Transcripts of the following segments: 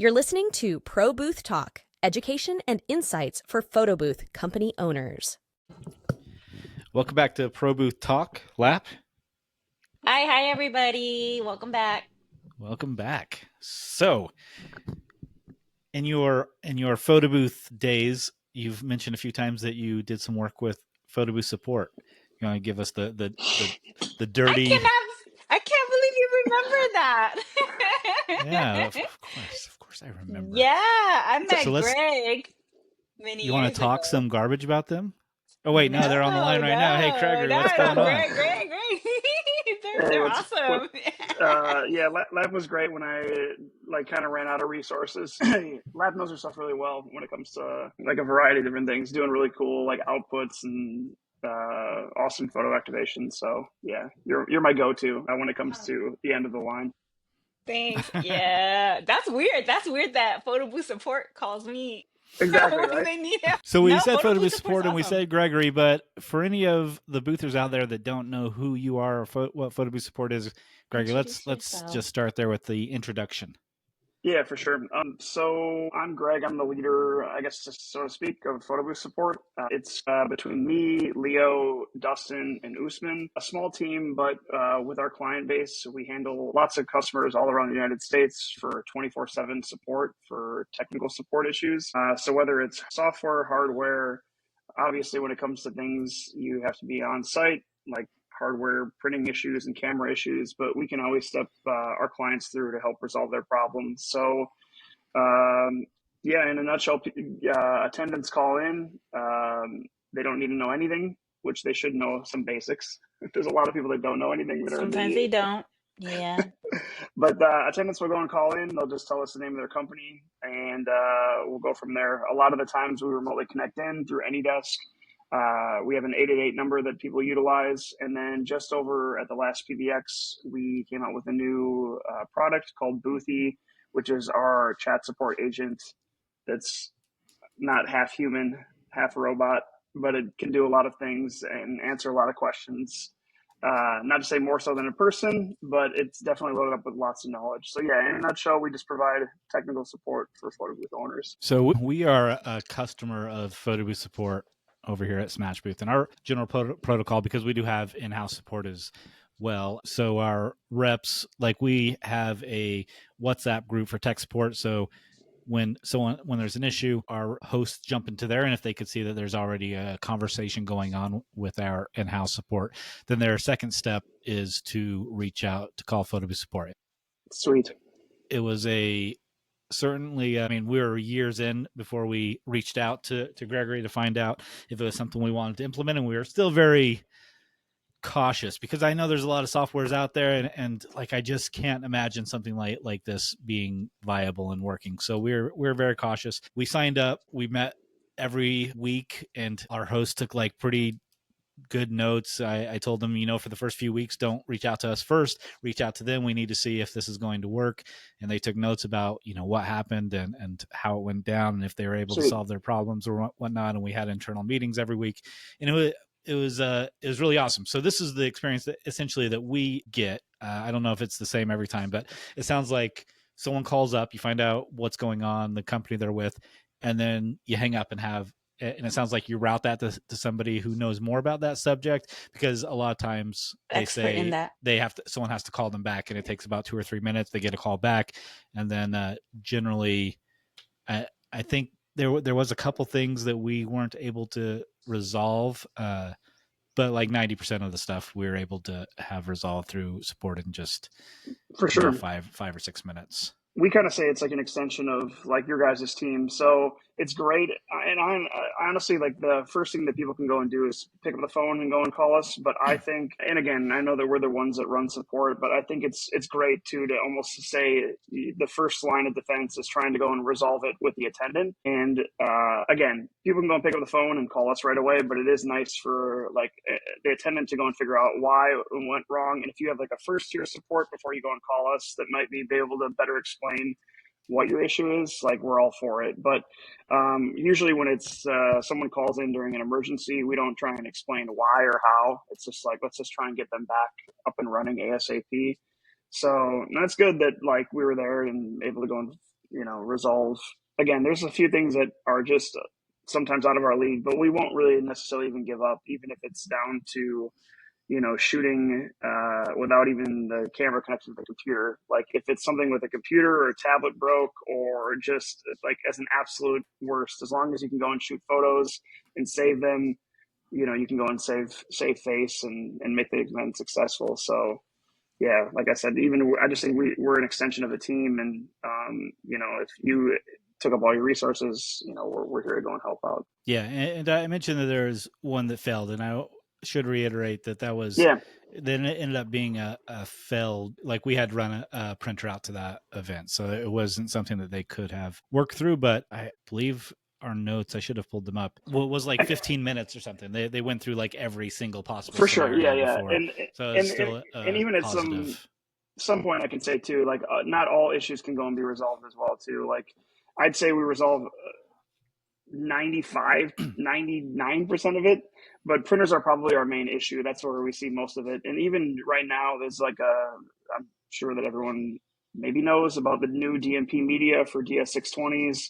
You're listening to Pro Booth Talk, education and insights for photo booth company owners. Welcome back to Pro Booth Talk. Lap, Hi, everybody. Welcome back. welcome back. So, in your photo booth days, you've mentioned a few times that you did some work with photo booth support. You want to give us the dirty? I can't believe you remember that. Yeah, of course, I remember. Yeah, I So met let's. Greg many You want years to talk ago. some garbage about them? Oh wait, no, they're on the No, line right now. Hey, Gregory, what's no, going on? Greg. Hey, They're what? awesome. Yeah, Lab was great when I kind of ran out of resources. Lab knows her stuff really well when it comes to like a variety of different things, doing really cool like outputs and awesome photo activation. So yeah, you're my go-to when it comes to the end of the line. Thanks. Yeah, that's weird. That's weird that photo booth support calls me Exactly when right. they need help. So we No, said photo photo booth booth support's support and we awesome. said Gregory, but for any of the boothers out there that don't know who you are or what photo booth support is, Gregory, let's Yourself. just start there with the introduction. Yeah, for sure. So I'm Greg. I'm the leader, I guess, so to speak, of photo booth support. It's between me, Leo, Dustin, and Usman. A small team, but with our client base, we handle lots of customers all around the United States for 24/7 support for technical support issues. So whether it's software, hardware, obviously when it comes to things, you have to be on site, like hardware printing issues and camera issues, but we can always step our clients through to help resolve their problems. So, yeah, in a nutshell, attendants call in. They don't need to know anything, which they should know some basics. There's a lot of people that don't know anything that are in Sometimes they don't. Yeah. but attendants will go and call in. They'll just tell us the name of their company, and we'll go from there. A lot of the times we remotely connect in through AnyDesk. We have an 888 number that people utilize. And then just over at the last PBX, we came out with a new product called Boothy, which is our chat support agent that's not half human, half robot, but it can do a lot of things and answer a lot of questions. Not to say more so than a person, but it's definitely loaded up with lots of knowledge. So yeah, in a nutshell, we just provide technical support for photo booth owners. So we are a customer of photo booth support over here at Smash Booth, and our general protocol, because we do have in-house support as well. So our reps, like we have a WhatsApp group for tech support. So when there's an issue, our hosts jump into there, and if they could see that there's already a conversation going on with our in-house support, then their second step is to reach out to call photo booth support. Sweet. It was certainly, I mean, we were years in before we reached out to Gregory to find out if it was something we wanted to implement, and we were still very cautious because I know there's a lot of softwares out there, and like I just can't imagine something like this being viable and working. So we're very cautious. We signed up, we met every week, and our host took like pretty good notes. I told them, for the first few weeks, don't reach out to us first, reach out to them. We need to see if this is going to work. And they took notes about, what happened and how it went down and if they were able to solve their problems or whatnot. And we had internal meetings every week, and it was really awesome. So this is the experience that essentially that we get. I don't know if it's the same every time, but it sounds like someone calls up, you find out what's going on, the company they're with, and then you hang up and it sounds like you route that to somebody who knows more about that subject, because a lot of times they say someone has to call them back, and it takes about 2 or 3 minutes. They get a call back, and then generally, I think there was a couple things that we weren't able to resolve, but like 90% of the stuff we were able to have resolved through support in just for sure 5 or 6 minutes. We kind of say it's like an extension of like your guys' team. So it's great. And I honestly, like the first thing that people can go and do is pick up the phone and go and call us. But I think, and again, I know that we're the ones that run support, but I think it's great too, to almost say the first line of defense is trying to go and resolve it with the attendant. And again, people can go and pick up the phone and call us right away, but it is nice for like the attendant to go and figure out why it went wrong. And if you have like a first tier support before you go and call us, that might be able to better explain what your issue is, like we're all for it. But usually when it's someone calls in during an emergency, we don't try and explain why or how. It's just like, let's just try and get them back up and running ASAP. So that's good that like we were there and able to go and resolve. Again, there's a few things that are just sometimes out of our league, but we won't really necessarily even give up, even if it's down to shooting without even the camera connected to the computer. Like if it's something with a computer or a tablet broke, or just like as an absolute worst, as long as you can go and shoot photos and save them, you can go and save face and make the event successful. So yeah, like I said, I just think we're an extension of a team, and if you took up all your resources, we're here to go and help out. Yeah, and I mentioned that there's one that failed, and I should reiterate that was then it ended up being a failed, like we had to run a printer out to that event, so it wasn't something that they could have worked through. But I believe our notes, I should have pulled them up. Well, it was like 15 minutes or something. They went through like every single possible for sure. Yeah. Before. And so it's still and even at some point I can say too, like not all issues can go and be resolved as well too. Like I'd say we resolve 95, 99% of it, but printers are probably our main issue. That's where we see most of it. And even right now, there's I'm sure that everyone maybe knows about the new DMP media for DS620s,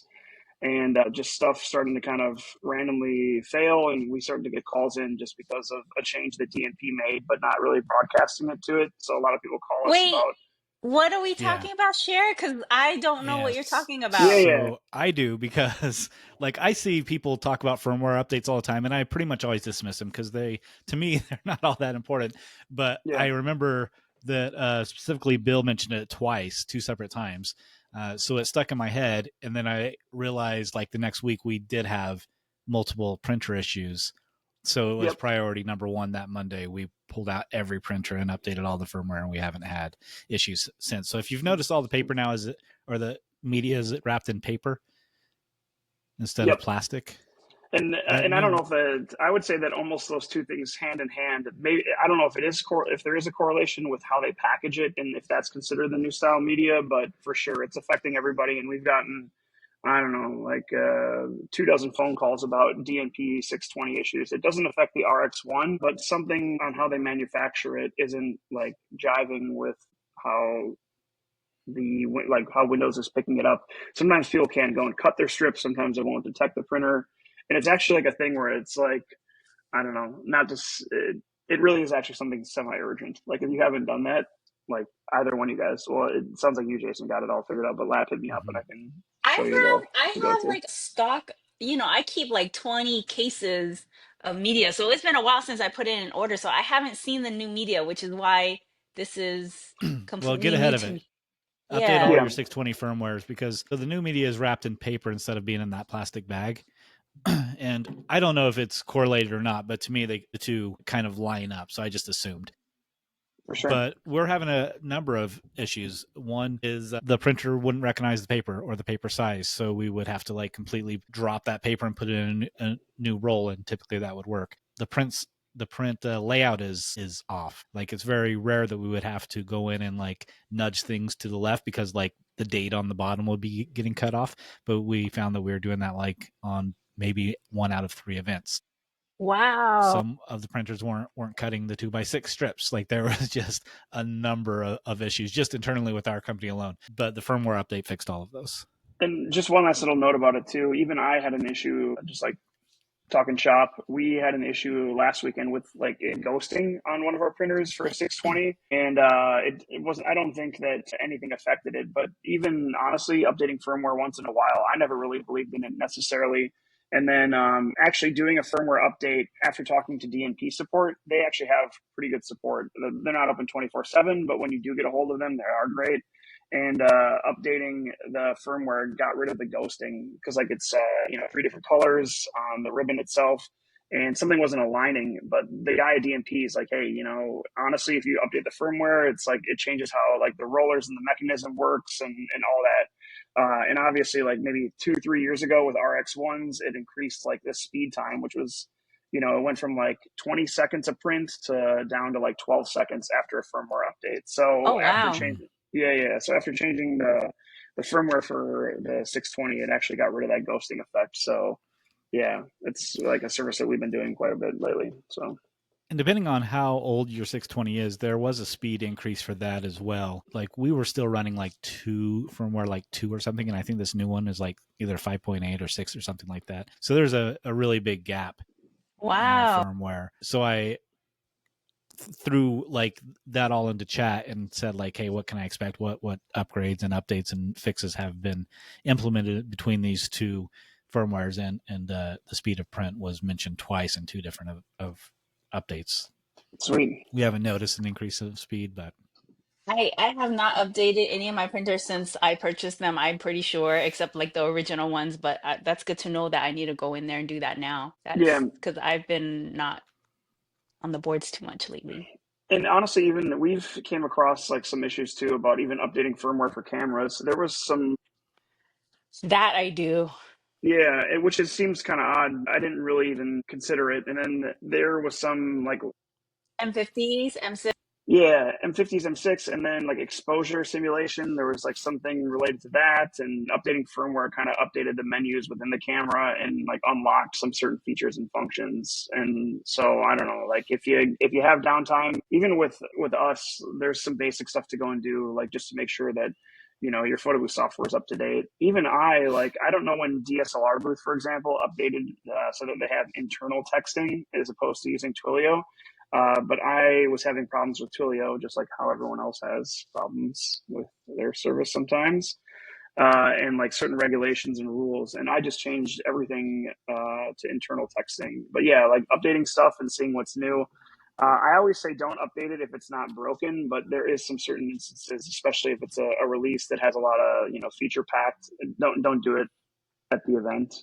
and just stuff starting to kind of randomly fail. And we started to get calls in just because of a change that DMP made, but not really broadcasting it to it. So a lot of people call us about. What are we talking about? Share, because I don't know what you're talking about. So I do, because like I see people talk about firmware updates all the time, and I pretty much always dismiss them because to me, they're not all that important. But I remember that specifically Bill mentioned it twice, 2 separate times. So it stuck in my head, and then I realized like the next week we did have multiple printer issues. So it was priority number 1 that Monday. We pulled out every printer and updated all the firmware, and we haven't had issues since. So if you've noticed, all the paper now or the media is wrapped in paper instead of plastic. And I don't know if I would say that almost those two things hand in hand. Maybe I don't know if if there is a correlation with how they package it and if that's considered the new style media, but for sure it's affecting everybody. And we've gotten, I don't know, like 24 phone calls about DNP 620 issues. It doesn't affect the RX1, but something on how they manufacture it isn't like jiving with how how Windows is picking it up. Sometimes people can go and cut their strips. Sometimes it won't detect the printer. And it's actually like a thing where it's like, I don't know, not just, it really is actually something semi-urgent. Like if you haven't done that, like either one of you guys, well, it sounds like you, Jason, got it all figured out, but Lap hit me up and I can show you I have like stock, I keep like 20 cases of media. So it's been a while since I put in an order. So I haven't seen the new media, which is why this is completely well, get ahead of it. Update all your 620 firmwares, because the new media is wrapped in paper instead of being in that plastic bag. And I don't know if it's correlated or not, but to me, the two kind of line up. So I just assumed. For sure. But we're having a number of issues. One is the printer wouldn't recognize the paper or the paper size. So we would have to like completely drop that paper and put it in a new roll. And typically that would work. The print layout is off. Like it's very rare that we would have to go in and like nudge things to the left because like the date on the bottom would be getting cut off. But we found that we were doing that like on maybe 1 out of 3 events. Wow. Some of the printers weren't cutting the 2x6 strips. Like there was just a number of issues just internally with our company alone. But the firmware update fixed all of those. And just one last little note about it too. Even I had an issue, just like talking shop. We had an issue last weekend with like ghosting on one of our printers for a 620, and it wasn't. I don't think that anything affected it, but even honestly, updating firmware once in a while, I never really believed in it necessarily. And then actually doing a firmware update after talking to DNP support, they actually have pretty good support. They're not open 24/7, but when you do get a hold of them, they are great. And updating the firmware got rid of the ghosting because like it's 3 different colors on the ribbon itself, and something wasn't aligning. But the guy at DNP is like, hey, honestly, if you update the firmware, it's like it changes how like the rollers and the mechanism works and all that. And obviously, like maybe 2-3 years ago with RX1s, it increased like the speed time, which was, it went from like 20 seconds a print to down to like 12 seconds after a firmware update. So after changing. Yeah. So after changing the firmware for the 620, it actually got rid of that ghosting effect. So yeah, it's like a service that we've been doing quite a bit lately. So. And depending on how old your 620 is, there was a speed increase for that as well. Like we were still running like 2 firmware, like 2 or something. And I think this new one is like either 5.8 or 6 or something like that. So there's a really big gap in our Wow. firmware. So I threw like that all into chat and said like, hey, what can I expect? What upgrades and updates and fixes have been implemented between these two firmwares, and the speed of print was mentioned twice in 2 different of updates. Sweet. We haven't noticed an increase of speed, but I have not updated any of my printers since I purchased them, I'm pretty sure, except like the original ones. But that's good to know that I need to go in there and do that now. Yeah. That's because I've been not on the boards too much lately. And honestly, even we've came across like some issues too about even updating firmware for cameras. There was some, That I do. yeah, which it seems kind of odd. I didn't really even consider it. And then there was some like, M50s, M6. yeah, M50s, M6, and then like exposure simulation. There was like something related to that, and updating firmware kind of updated the menus within the camera and like unlocked some certain features and functions. And so I don't know, like if you have downtime, even with us, there's some basic stuff to go and do, like just to make sure that your photo booth software is up to date. Even I don't know when DSLR booth, for example, updated so that they have internal texting as opposed to using Twilio. But I was having problems with Twilio, just like how everyone else has problems with their service sometimes, and like certain regulations and rules. And I just changed everything to internal texting. But yeah, like updating stuff and seeing what's new. I always say don't update it if it's not broken, but there is some certain instances, especially if it's a release that has a lot of feature packed. Don't do it at the event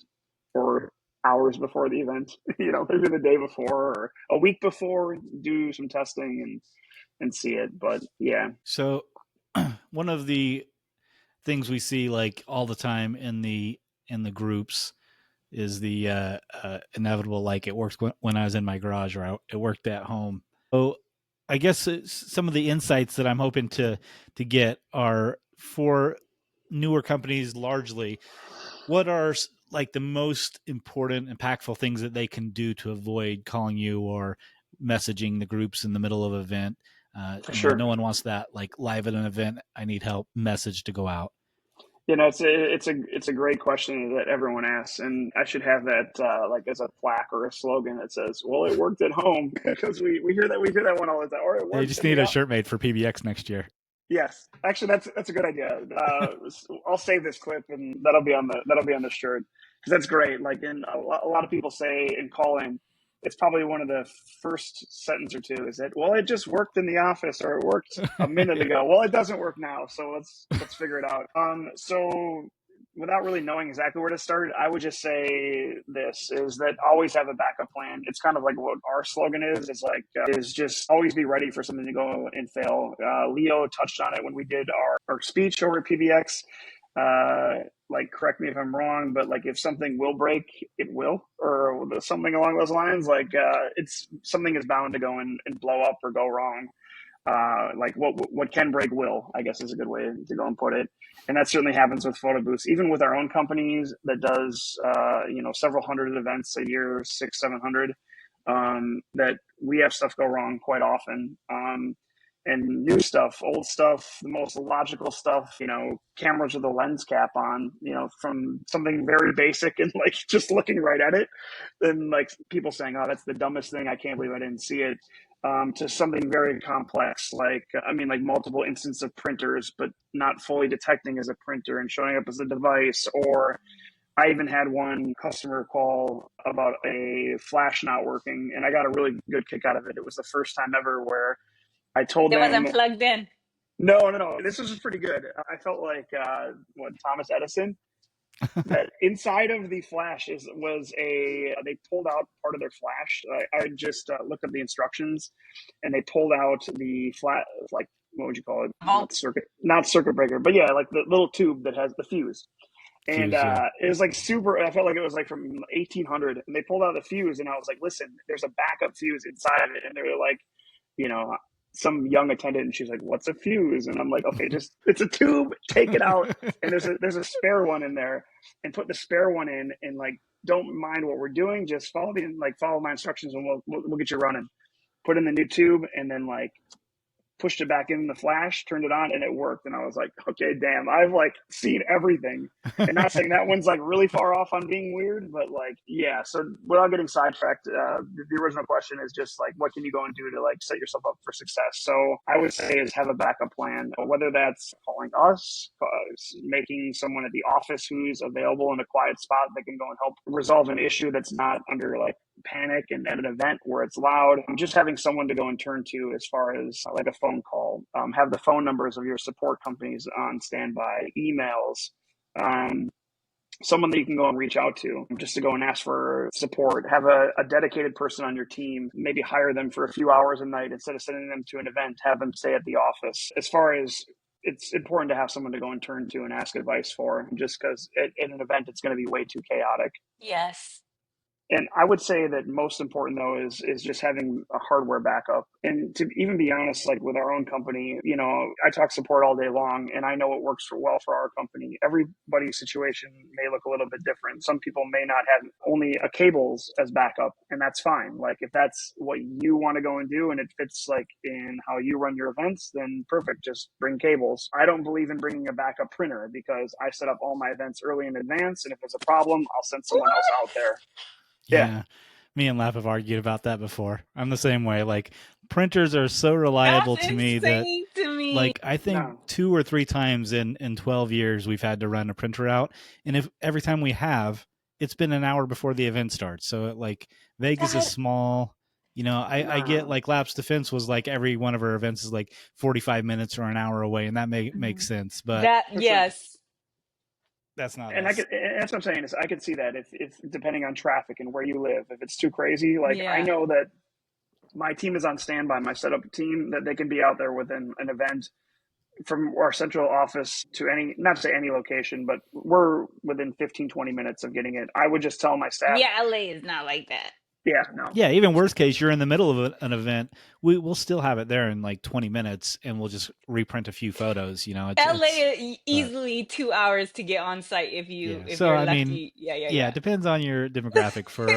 or hours before the event. Maybe the day before or a week before. Do some testing and see it. But yeah. So one of the things we see like all the time in the groups is the inevitable, like it worked when I was in my garage, or it worked at home. So I guess some of the insights that I'm hoping to get are for newer companies largely. What are like the most important, impactful things that they can do to avoid calling you or messaging the groups in the middle of an event? Sure. No one wants that like live at an event, I need help message to go out. It's a great question that everyone asks, and I should have that like as a plaque or a slogan that says, "Well, it worked at home," because we hear that one all the time. Or it worked. You just need a shirt made for PBX next year. Yes, actually, that's a good idea. I'll save this clip, and that'll be on the shirt, because that's great. Like, in a lot of people say in calling, it's probably one of the first sentence or two is that, well, it just worked in the office, or it worked a minute ago. Well, it doesn't work now, so let's figure it out. So without really knowing exactly where to start, I would just say this is that always have a backup plan. It's kind of like what our slogan is. It's like, is just always be ready for something to go and fail. Leo touched on it when we did our speech over at PBX. Like, correct me if I'm wrong, but like if something will break, it will, or something along those lines. Like it's something is bound to go and blow up or go wrong. Like what can break will, I guess, is a good way to go and put it. And that certainly happens with photo booths, even with our own companies that does several hundred events a year, 600-700, that we have stuff go wrong quite often. And new stuff, old stuff, the most logical stuff, cameras with a lens cap on, from something very basic and like just looking right at it, and like people saying, "Oh, that's the dumbest thing. I can't believe I didn't see it." To something very complex, like multiple instances of printers, but not fully detecting as a printer and showing up as a device. Or I even had one customer call about a flash not working, and I got a really good kick out of it. It was the first time ever where I told It them, wasn't plugged in. no, this was pretty good. I felt like Thomas Edison. That inside of the flash they pulled out part of their flash. I just looked up the instructions, and they pulled out the flat, like, what would you call it? Not circuit breaker, but yeah, like the little tube that has the fuse. And it was like super. I felt like it was like from 1800, and they pulled out the fuse, and I was like, "Listen, there's a backup fuse inside of it," and they were like, some young attendant, and she's like, "What's a fuse?" And I'm like, "Okay, just it's a tube. Take it out, and there's a spare one in there, and put the spare one in, and like don't mind what we're doing. Just follow my instructions, and we'll get you running." put in the new tube, and then like pushed it back in the flash, turned it on, and it worked. And I was like, okay, damn, I've like seen everything. And not saying that one's like really far off on being weird, but like, yeah. So without getting sidetracked, the original question is just like, what can you go and do to like set yourself up for success? So I would say is have a backup plan, whether that's calling us, making someone at the office who's available in a quiet spot that can go and help resolve an issue that's not under like panic and at an event where it's loud. Just having someone to go and turn to as far as like a phone call, have the phone numbers of your support companies on standby, emails, someone that you can go and reach out to just to go and ask for support. Have a dedicated person on your team, maybe hire them for a few hours a night instead of sending them to an event, have them stay at the office. As far as it's important to have someone to go and turn to and ask advice for, just because at an event it's going to be way too chaotic. Yes. And I would say that most important though is just having a hardware backup. And to even be honest, like with our own company, you know, I talk support all day long, and I know it works well for our company. Everybody's situation may look a little bit different. Some people may not have only a cables as backup, and that's fine. Like if that's what you want to go and do, and it fits like in how you run your events, then perfect. Just bring cables. I don't believe in bringing a backup printer because I set up all my events early in advance, and if there's a problem, I'll send someone else out there. Yeah. Me and Laugh have argued about that before. I'm the same way. Like printers are so reliable That's to me that insane to me. like I think No. 2 or 3 times in 12 years we've had to run a printer out, and if every time we have, it's been an hour before the event starts. So like Vegas is That- small. You know, I get No. like Lap's Defense was like every one of our events is like 45 minutes or an hour away, and that makes sense. But that For sure. yes. that's not And us. that's what I'm saying is I could see that if depending on traffic and where you live, if it's too crazy, like Yeah. I know that my team is on standby, my setup team, that they can be out there within an event from our central office to any, not to say any location, but we're within 15, 20 minutes of getting it. I would just tell my staff, Yeah, LA is not like that. yeah, no. Yeah, even worst case, you're in the middle of an event. We'll still have it there in like 20 minutes, and we'll just reprint a few photos. You know, LA is easily 2 hours to get on site if so you're I lucky. mean, Yeah. it depends on your demographic for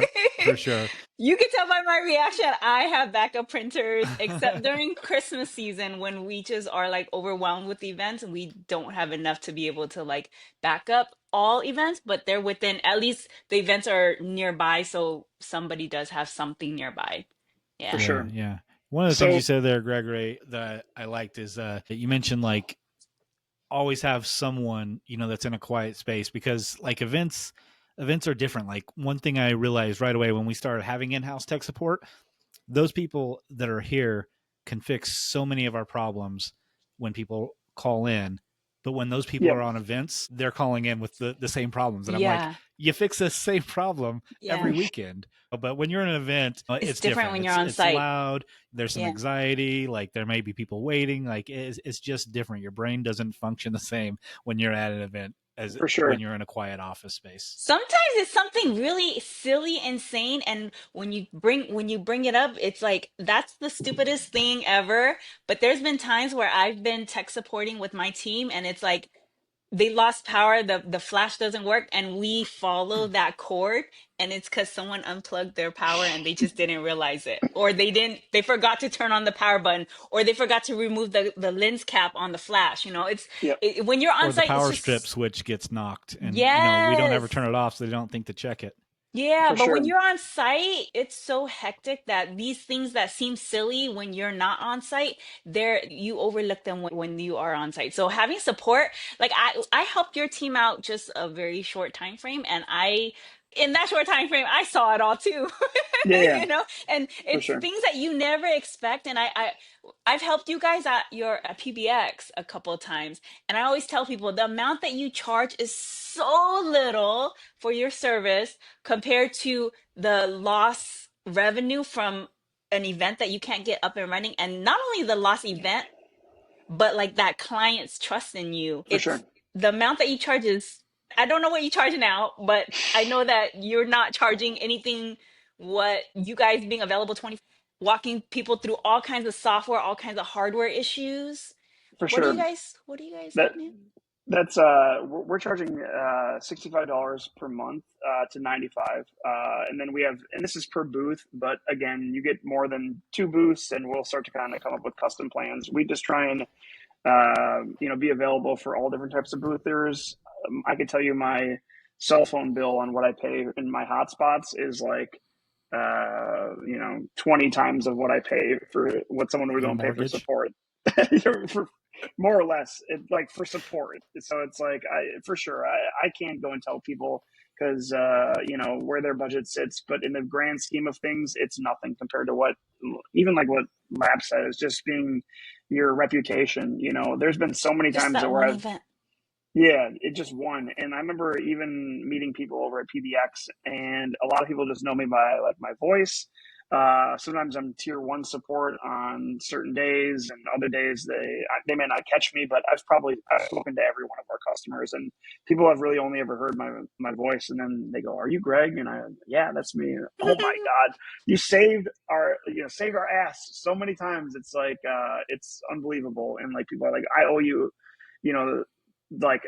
sure. You can tell by my reaction, I have backup printers, except during Christmas season when we just are like overwhelmed with events and we don't have enough to be able to like back up all events, but they're within, at least the events are nearby, so somebody does have something nearby. Yeah. For sure. Yeah. One of the things you said there, Gregory, that I liked is that you mentioned like always have someone, you know, that's in a quiet space, because like events are different. Like one thing I realized right away when we started having in-house tech support, those people that are here can fix so many of our problems when people call in. But when those people Yep. are on events, they're calling in with the same problems. And I'm Yeah. like, you fix the same problem Yeah. every weekend. But when you're in an event, it's different. when you're on it's site. loud. There's some Yeah. anxiety. Like there may be people waiting. Like it's just different. Your brain doesn't function the same when you're at an event as For sure. when you're in a quiet office space. Sometimes it's something really silly, insane, and when you bring it up, it's like that's the stupidest thing ever. But there's been times where I've been tech supporting with my team, and it's like they lost power, the flash doesn't work, and we follow that cord, and it's because someone unplugged their power and they just didn't realize it, or they forgot to turn on the power button, or they forgot to remove the lens cap on the flash. You know, Yep. when you're on Or the site, power it's just, strip switch gets knocked, and you know we don't ever turn it off, so they don't think to check it. Yeah, For but when sure. you're on site, it's so hectic that these things that seem silly when you're not on site, you overlook them when you are on site. So having support, like I helped your team out just a very short time frame, and in that short time frame, I saw it all too. Yeah. You know, and it's sure. things that you never expect. And I've helped you guys at PBX a couple of times, and I always tell people the amount that you charge is so little for your service compared to the lost revenue from an event that you can't get up and running. And not only the lost event, but like that client's trust in you. For sure. The amount that you charge is, I don't know what you charge now, but I know that you're not charging anything what you guys being available 20, walking people through all kinds of software, all kinds of hardware issues. For What sure. do you guys That recommend? That's we're charging $65 per month to 95, and then we have, and this is per booth. But again, you get more than 2 booths, and we'll start to kind of come up with custom plans. We just try and be available for all different types of boothers. I could tell you my cell phone bill on what I pay in my hotspots is like 20 times of what I pay for what someone would Your go and pay for mortgage? support. for, more or less, like for support. So it's like for sure I can't go and tell people because where their budget sits, but in the grand scheme of things, it's nothing compared to what even like what Lab says, just being your reputation. There's been so many Just times that where one I've event. yeah, it just won. And I remember even meeting people over at PBX, and a lot of people just know me by like my voice. Sometimes I'm tier 1 support on certain days, and other days they may not catch me. But I've spoken to every one of our customers, and people have really only ever heard my voice, and then they go, "Are you Greg?" And yeah, that's me. Oh my God, you saved our ass so many times. It's like it's unbelievable, and like people are like, "I owe you." You know, like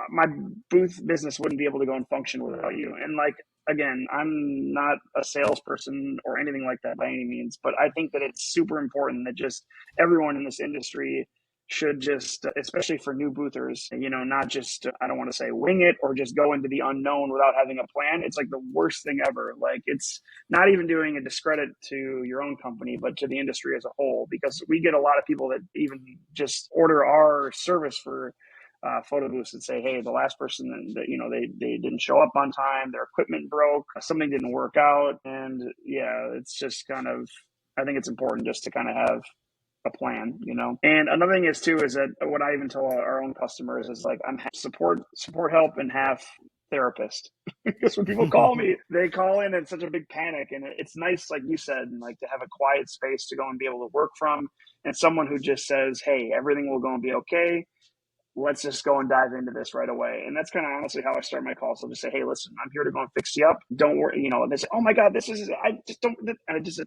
my booth business wouldn't be able to go and function without you. And like again, I'm not a salesperson or anything like that by any means, but I think that it's super important that just everyone in this industry should just, especially for new boothers, not just, I don't want to say wing it or just go into the unknown without having a plan. It's like the worst thing ever. Like it's not even doing a discredit to your own company, but to the industry as a whole, because we get a lot of people that even just order our service for photo booths and say, hey, the last person that they didn't show up on time, their equipment broke, something didn't work out, and yeah, it's just kind of, I think it's important just to kind of have a plan. And another thing is too is that what I even tell our own customers is like I'm half support help and half therapist because when people call me, they call in such a big panic, and it's nice, like you said, and like to have a quiet space to go and be able to work from, and someone who just says, hey, everything will go and be okay, let's just go and dive into this right away. And that's kind of honestly how I start my calls. I'll just say, hey, listen, I'm here to go and fix you up. Don't worry. And they say, oh my God, I just don't, and I just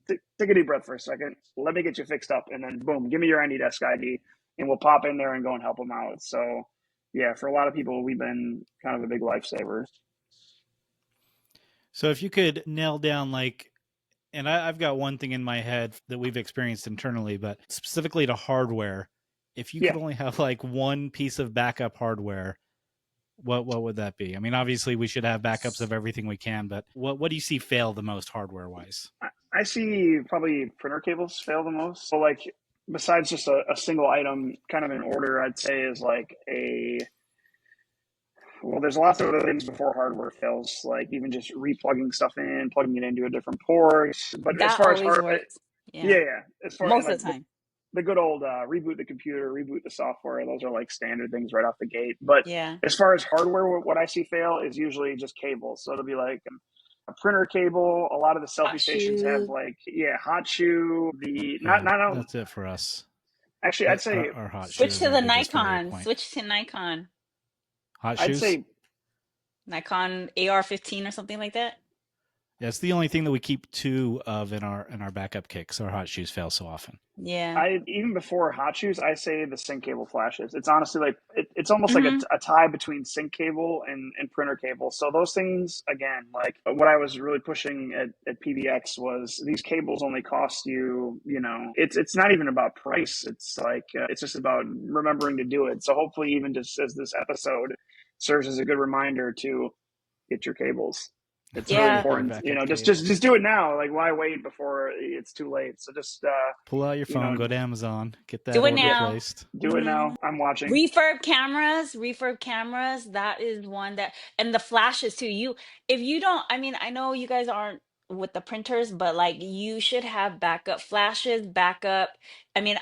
take a deep breath for a second. Let me get you fixed up. And then boom, give me your AnyDesk ID and we'll pop in there and go and help them out. So yeah, for a lot of people, we've been kind of a big lifesaver. So if you could nail down and I've got one thing in my head that we've experienced internally, but specifically to hardware, if you could only have like one piece of backup hardware, what would that be? I mean, obviously we should have backups of everything we can, but what do you see fail the most hardware wise? I see probably printer cables fail the most. So like besides just a single item kind of in order, I'd say is like there's lots of other things before hardware fails, like even just replugging stuff in, plugging it into a different port. But as That far as always works. Yeah. yeah, as far and Most like of the time. the good old reboot the computer, reboot the software, those are like standard things right off the gate. But Yeah. as far as hardware, what I see fail is usually just cables. So it'll be like a printer cable. A lot of the selfie Hot stations have shoe. hot shoe. The not That's it for us. actually, I'd say Our hot shoe Switch is to our the biggest failure Nikon. point. Switch to Nikon. Hot I'd shoes? say Nikon AR-15 or something like that. Yeah, it's the only thing that we keep two of in our backup kicks. Our hot shoes fail so often. Yeah. even before hot shoes, I say the sync cable flashes. It's honestly like it's almost like Mm-hmm. a tie between sync cable and printer cable. So those things, again, like what I was really pushing at PBX was these cables only cost you, it's not even about price. It's like it's just about remembering to do it. So hopefully, even just as this episode serves as a good reminder to get your cables. It's really Yeah. important, just do it now. Like, why wait before it's too late? So just pull out your phone, go to Amazon, get that Do it order now. placed. do it now. I'm watching. Refurb cameras, that is one that, and the flashes too. If you don't, I mean, I know you guys aren't with the printers, but like you should have backup flashes, backup. I mean,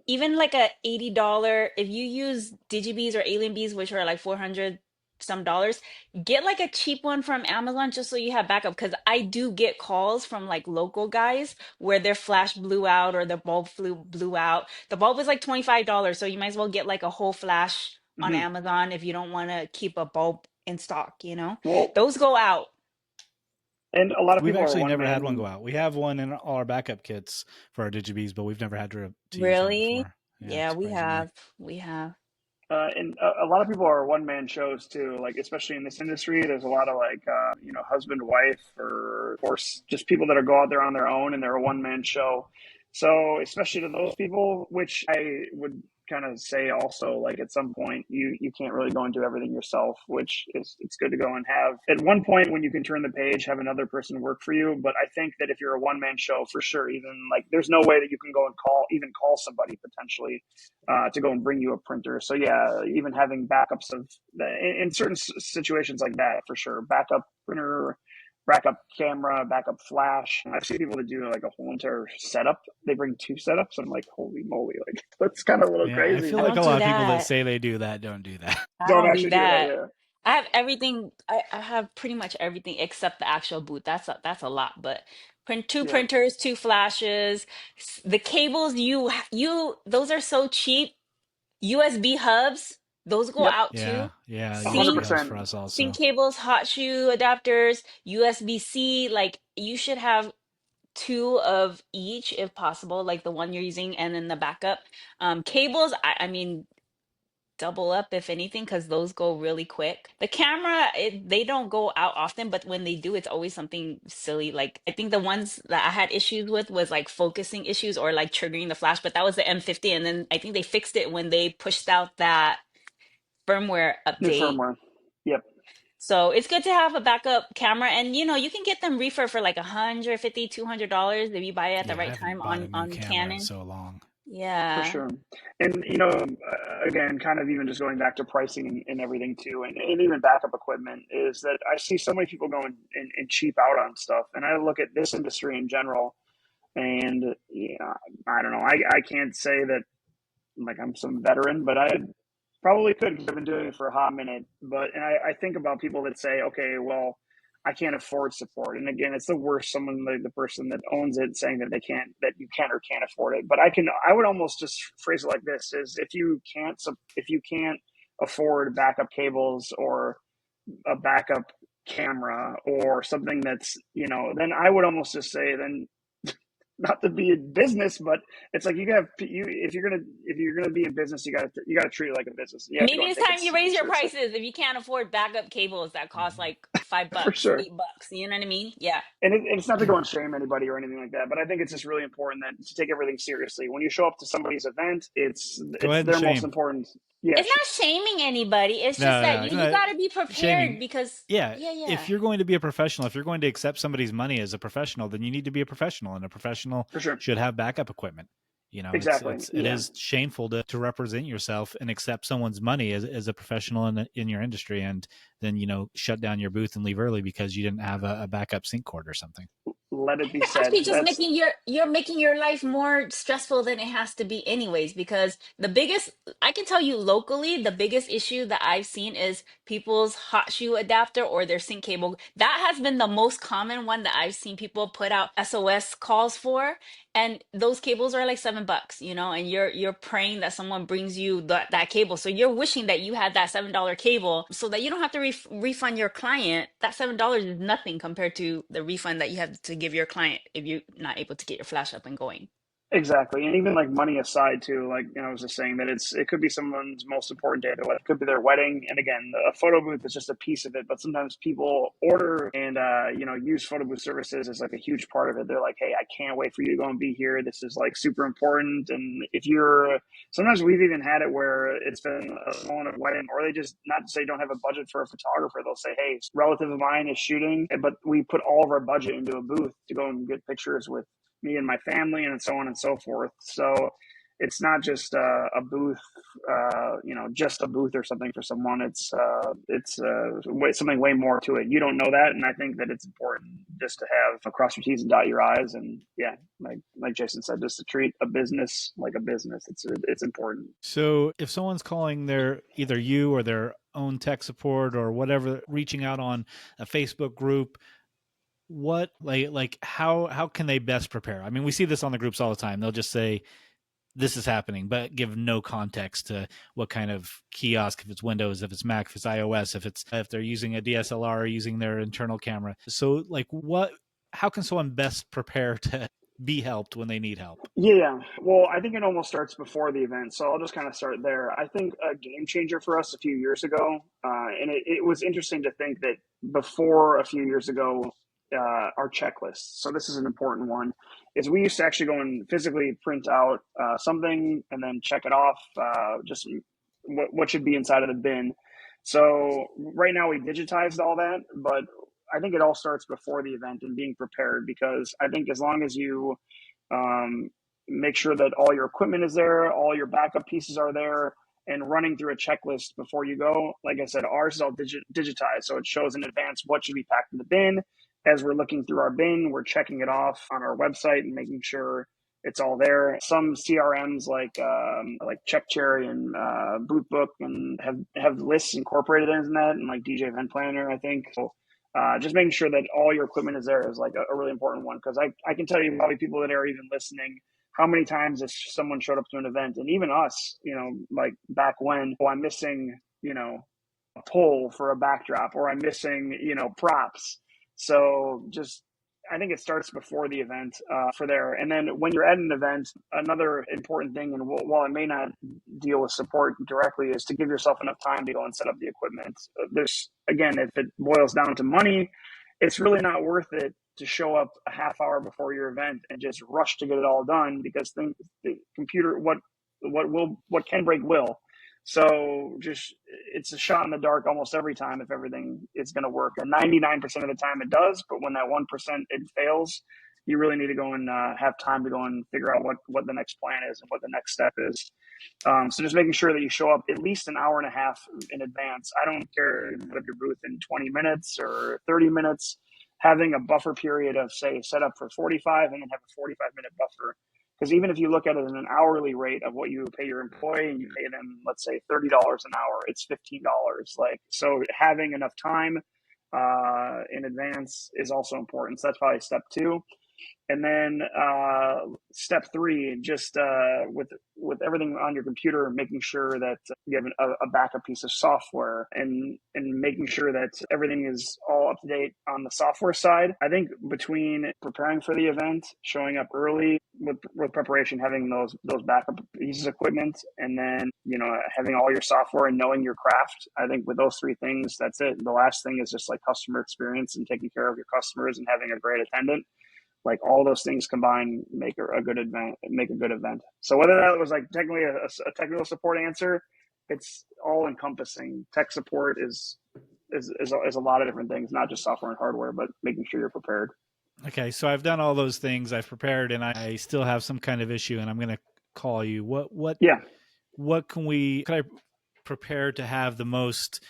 even like a $80, if you use Digibees or Alien Bees, which are like 400 some dollars, get like a cheap one from Amazon just so you have backup. Because I do get calls from like local guys where their flash blew out or the bulb blew out. The bulb is like $25, so you might as well get like a whole flash on Mm-hmm. Amazon if you don't want to keep a bulb in stock. Well, Those go out. and a lot of We've people are actually never had one wondering. go out. We have one in all our backup kits for our Digibees, but we've never had to use one Really? before. Yeah, Yeah, we surprisingly. have. We have. And a lot of people are one-man shows too, like especially in this industry. There's a lot of like husband wife or just people that are go out there on their own and they're a one-man show. So especially to those people, which I would kind of say also, like at some point you can't really go and do everything yourself, which is it's good to go and have at one point when you can turn the page, have another person work for you. But I think that if you're a one-man show, for sure, even like there's no way that you can go and call somebody potentially to go and bring you a printer. So yeah, even having backups of in certain situations like that, for sure, backup printer, backup camera, backup flash. I've seen people that do like a whole entire setup. They bring 2 setups. I'm like, holy moly, like that's kind of a little Yeah, crazy. I feel I like don't a do lot of people that that. say they do that don't do that. I Don't don't do actually do that. that. Yeah. I have everything. I have pretty much everything except the actual boot. That's a lot, but two Yeah. printers, 2 flashes, the cables. You those are so cheap. USB hubs, those go Yep. out Yeah, too. yeah, USB Sync, hubs for 100%. us sync also. cables, hot shoe adapters, USB-C. Like you should have 2 of each if possible, like the one you're using, and then the backup. Cables. I mean, double up if anything because those go really quick. The camera, they don't go out often, but when they do, it's always something silly. Like I think the ones that I had issues with was like focusing issues or like triggering the flash, but that was the M50, and then I think they fixed it when they pushed out that firmware New update. firmware. Yep. So it's good to have a backup camera, and you can get them refurb for like 150, $200 if you buy it at the Yeah, I right haven't time bought a new on camera in Canon. so long. For Yeah. sure. And, again, kind of even just going back to pricing and everything too, and even backup equipment, is that I see so many people going and cheap out on stuff. And I look at this industry in general, and yeah, I don't know. I can't say that like I'm some veteran, but I probably could because I've been doing it for a hot minute. But and I think about people that say, okay, well, I can't afford support. And again, it's the worst. Someone like the person that owns it saying that that you can or can't afford it. But I would almost just phrase it like this: is if you can't afford backup cables or a backup camera or something that's then I would almost just say then not to be in business, but it's like if you're gonna be in business, you gotta treat it like a business. You have to go Maybe and it's take time it you raise your seriously prices if you can't afford backup cables that cost Mhm. like $5, for sure. $8. You know what I mean? Yeah. And it's not to go and shame anybody or anything like that, but I think it's just really important that to take everything seriously. When you show up to somebody's event, Go it's ahead and their most shame. important. Yeah, It's not shaming anybody. It's just No, that no, it's you not got to be prepared shaming. because Yeah, if yeah. you're going to be a professional, if you're going to accept somebody's money as a professional, then you need to be a professional, and a professional for sure. should have backup equipment. Exactly. It Yeah. is shameful to represent yourself and accept someone's money as a professional in your industry, and then shut down your booth and leave early because you didn't have a backup sync cord or something. Let it be You're said. actually just That's making your life more stressful than it has to be anyways, because the biggest, I can tell you locally, the biggest issue that I've seen is people's hot shoe adapter or their sync cable. That has been the most common one that I've seen people put out SOS calls for. And those cables are like $7, and you're praying that someone brings you that cable. So you're wishing that you had that $7 cable so that you don't have to refund your client. That $7 is nothing compared to the refund that you have to give your client if you're not able to get your flash up and going. exactly. And even like money aside too, like, I was just saying that it could be someone's most important day of their life. It could be their wedding. And again, a photo booth is just a piece of it, but sometimes people order and, use photo booth services as like a huge part of it. They're like, hey, I can't wait for you to go and be here. This is like super important. And sometimes we've even had it where it's been a wedding, or they just, not to say don't have a budget for a photographer. They'll say, hey, a relative of mine is shooting, but we put all of our budget into a booth to go and get pictures with me and my family and so on and so forth. So it's not just a booth, just a booth or something for someone. Something way more to it. You don't know that, and I think that it's important just to have cross your T's and dot your I's, and yeah, like Jason said, just to treat a business like a business. It's important. So if someone's calling their either you or their own tech support or whatever, reaching out on a Facebook group, what how can they best prepare? I mean, we see this on the groups all the time. They'll just say this is happening, but give no context to what kind of kiosk, if it's Windows, if it's Mac, if it's iOS, if they're using a DSLR or using their internal camera. So how can someone best prepare to be helped when they need help? Yeah, well, I think it almost starts before the event. So I'll just kind of start there. I think a game changer for us a few years ago, and it was interesting to think that before a few years ago, our checklist. So this is an important one. Is we used to actually go and physically print out something and then check it off, just what should be inside of the bin. So right now we digitized all that, but I think it all starts before the event and being prepared, because I think as long as you um, make sure that all your equipment is there, all your backup pieces are there, and running through a checklist before you go. Like I said, ours is all digitized, so it shows in advance what should be packed in the bin. As we're looking through our bin, we're checking it off on our website and making sure it's all there. Some CRMs like CheckCherry and Bootbook and have lists incorporated in that, and like DJ Event Planner, I think. So just making sure that all your equipment is there is like a really important one, because I can tell you probably people that are even listening how many times if someone showed up to an event, and even us, like back when, oh, I'm missing, a pole for a backdrop, or I'm missing, props. So just, I think it starts before the event for there. And then when you're at an event, another important thing, and while it may not deal with support directly, is to give yourself enough time to go and set up the equipment. There's, again, if it boils down to money, it's really not worth it to show up a half hour before your event and just rush to get it all done, because the computer, what can break will. So just, it's a shot in the dark almost every time if everything is going to work. And 99% of the time it does, but when that 1% it fails, you really need to go and have time to go and figure out what the next plan is and what the next step is. So just making sure that you show up at least an hour and a half in advance. I don't care if your booth in 20 minutes or 30 minutes, having a buffer period of, say, set up for 45 and then have a 45-minute buffer. Because even if you look at it in an hourly rate of what you pay your employee, and you pay them, let's say, $30 an hour, it's $15. Like, so having enough time in advance is also important. So that's probably step two. And then step three, just with everything on your computer, making sure that you have a backup piece of software, and making sure that everything is all up to date on the software side. I think between preparing for the event, showing up early with preparation, having those backup pieces of equipment, and then having all your software and knowing your craft. I think with those three things, that's it. The last thing is just like customer experience and taking care of your customers and having a great attendant. Like all those things combined make a good event. So whether that was like technically a technical support answer, it's all encompassing. Tech support is a lot of different things, not just software and hardware, but making sure you're prepared. Okay, so I've done all those things. I've prepared, and I still have some kind of issue, and I'm going to call you. What can I prepare to have the most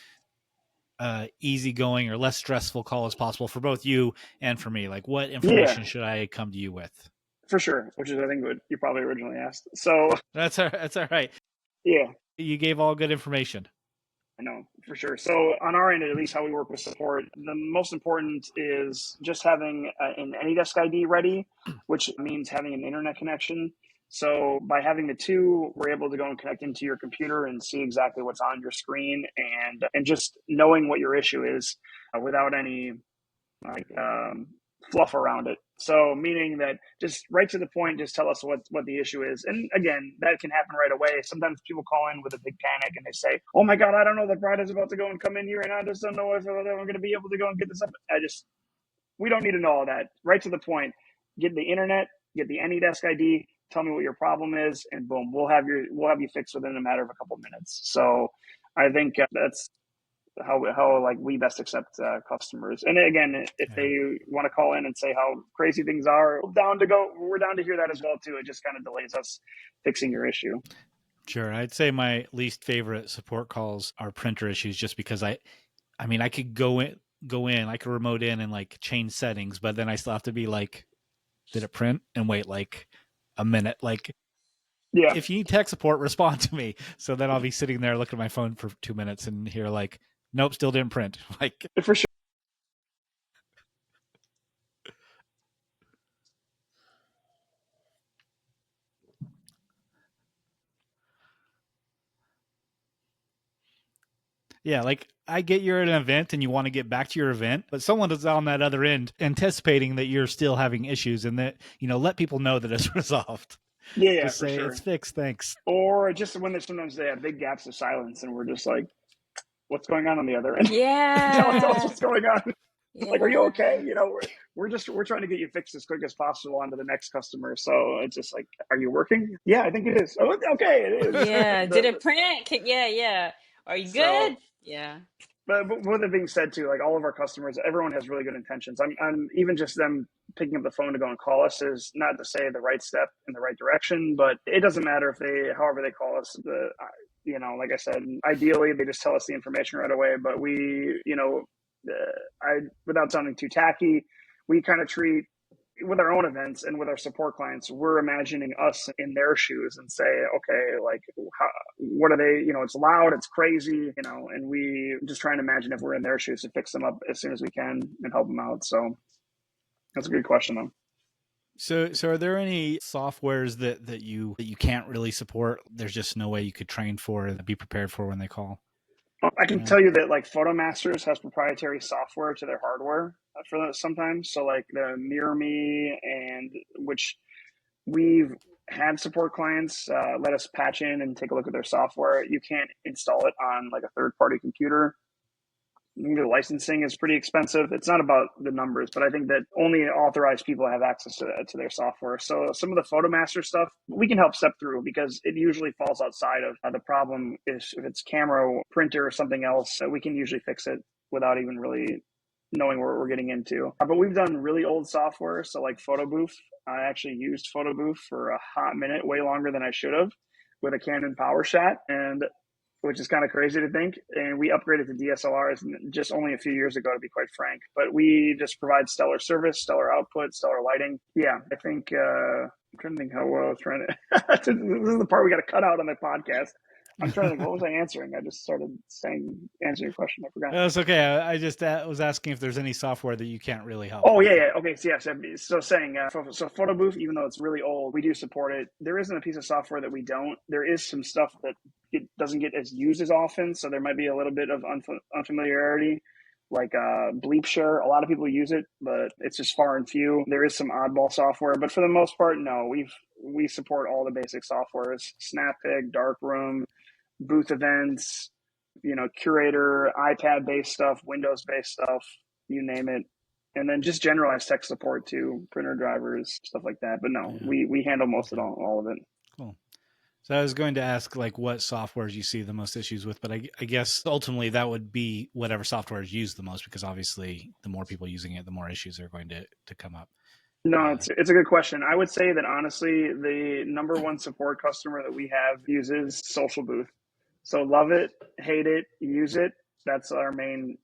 easygoing or less stressful call as possible for both you and for me? Like, what information should I come to you with? For sure, which is, I think, what you probably originally asked. So that's all right. Yeah, you gave all good information. I know, for sure. So on our end, at least how we work with support, the most important is just having an AnyDesk ID ready, which means having an internet connection. So by having the two, we're able to go and connect into your computer and see exactly what's on your screen, and just knowing what your issue is without any fluff around it. So meaning that just right to the point, just tell us what the issue is. And again, that can happen right away. Sometimes people call in with a big panic and they say, oh my God, I don't know, the bride is about to go and come in here and I just don't know if I'm going to be able to go and get this up. We don't need to know all that. Right to the point, get the internet, get the AnyDesk ID, tell me what your problem is, and boom, we'll have you fixed within a matter of a couple of minutes. So I think that's how like we best accept customers. And again, if they want to call in and say how crazy things are, we're down to hear that as well too. It just kind of delays us fixing your issue. Sure. I'd say my least favorite support calls are printer issues, just because I could go in, I could remote in and like change settings, but then I still have to be like, did it print? And wait like a minute. Like, yeah, if you need tech support, respond to me. So then I'll be sitting there looking at my phone for 2 minutes and hear like, nope, still didn't print. Like, for sure. Yeah, like I get you're at an event and you want to get back to your event, but someone is on that other end anticipating that you're still having issues and that, let people know that it's resolved. Yeah, Just for say sure. it's fixed, thanks. Or just when sometimes they have big gaps of silence and we're just like, what's going on the other end? Tell us Yeah. what's going on. Like, are you Yeah. okay? We're trying to get you fixed as quick as possible onto the next customer. So it's just like, are you working? Yeah, I think it is. Oh, okay, it is. Yeah. Did it print? Yeah, yeah. Are you So, good? Yeah. but with it being said too, like all of our customers, everyone has really good intentions. I'm even just them picking up the phone to go and call us is not to say the right step in the right direction, but it doesn't matter if however they call us. Like I said, ideally they just tell us the information right away. But without sounding too tacky, we kind of treat with our own events and with our support clients, we're imagining us in their shoes and say, okay, like, what are they? It's loud, it's crazy, and we just try and imagine if we're in their shoes to fix them up as soon as we can and help them out. So that's a good question, though. So are there any softwares that you can't really support? There's just no way you could train for and be prepared for when they call. I can tell you that like PhotoMasters has proprietary software to their hardware for that sometimes. So like the Mirror Me and which we've had support clients let us patch in and take a look at their software. You can't install it on like a third-party computer. The licensing is pretty expensive. It's not about the numbers, but I think that only authorized people have access to their software. So some of the PhotoMaster stuff we can help step through because it usually falls outside of the problem. Is if it's camera, printer, or something else, we can usually fix it without even really knowing what we're getting into. But we've done really old software. So like Photo Booth, I actually used Photo Booth for a hot minute, way longer than I should have, with a Canon PowerShot, and which is kind of crazy to think. And we upgraded to DSLRs just only a few years ago, to be quite frank. But we just provide stellar service, stellar output, stellar lighting. Yeah, I think I'm trying to think how well I was trying to. This is the part we got to cut out on the podcast. I'm trying to think, what was I answering? I just started answering your question. I forgot. That's okay. I just was asking if there's any software that you can't really help. Oh, with. yeah. Okay. So saying, so Photo Booth, even though it's really old, we do support it. There isn't a piece of software that we don't. There is some stuff that it doesn't get as used as often. So there might be a little bit of unfamiliarity, like Bleep Share. A lot of people use it, but it's just far and few. There is some oddball software, but for the most part, no, we support all the basic softwares: Snappig, Darkroom, Booth Events, Curator, iPad-based stuff, Windows-based stuff, you name it. And then just generalized tech support too, printer drivers, stuff like that. But no, we handle most of all of it. Cool. So I was going to ask like what softwares you see the most issues with, but I guess ultimately that would be whatever software is used the most, because obviously the more people using it, the more issues are going to come up. No, it's a good question. I would say that honestly, the number one support customer that we have uses Social Booth. So love it, hate it, use it. That's our main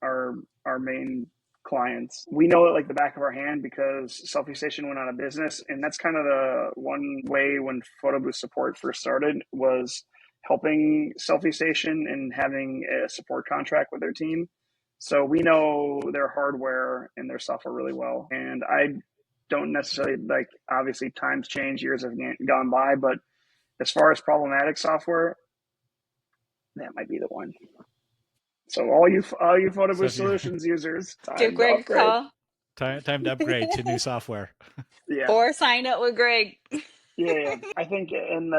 clients. We know it like the back of our hand because Selfie Station went out of business, and that's kind of the one way when Photo Booth support first started was helping Selfie Station and having a support contract with their team. So we know their hardware and their software really well. And I don't necessarily like, obviously times change, years have gone by, but as far as problematic software, that might be the one. So all you Photo Booth Solutions users, Give time to Greg a upgrade. call. Time to upgrade to new software. Yeah. Or sign up with Greg. Yeah. I think in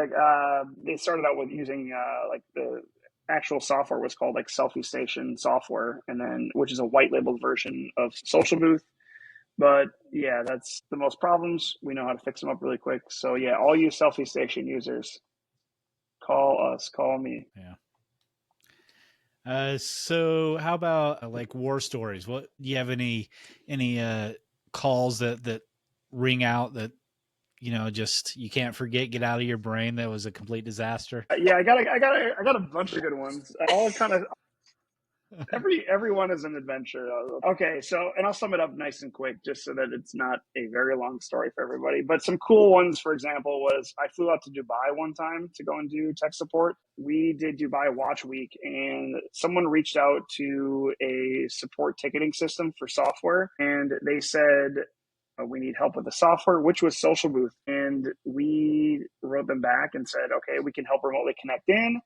they started out with using like the actual software was called like Selfie Station software, and then which is a white labeled version of Social Booth. But yeah, that's the most problems. We know how to fix them up really quick. So yeah, all you Selfie Station users, call us, call me. Yeah. So how about like war stories? What do you have any calls that ring out that just you can't forget, get out of your brain, that was a complete disaster? Yeah, I got a bunch of good ones. All kind of everyone is an adventure. Okay, so and I'll sum it up nice and quick, just so that it's not a very long story for everybody. But some cool ones, for example, was I flew out to Dubai one time to go and do tech support. We did Dubai Watch Week, and someone reached out to a support ticketing system for software, and they said, we need help with the software, which was Social Booth. And we wrote them back and said, okay, we can help remotely connect in.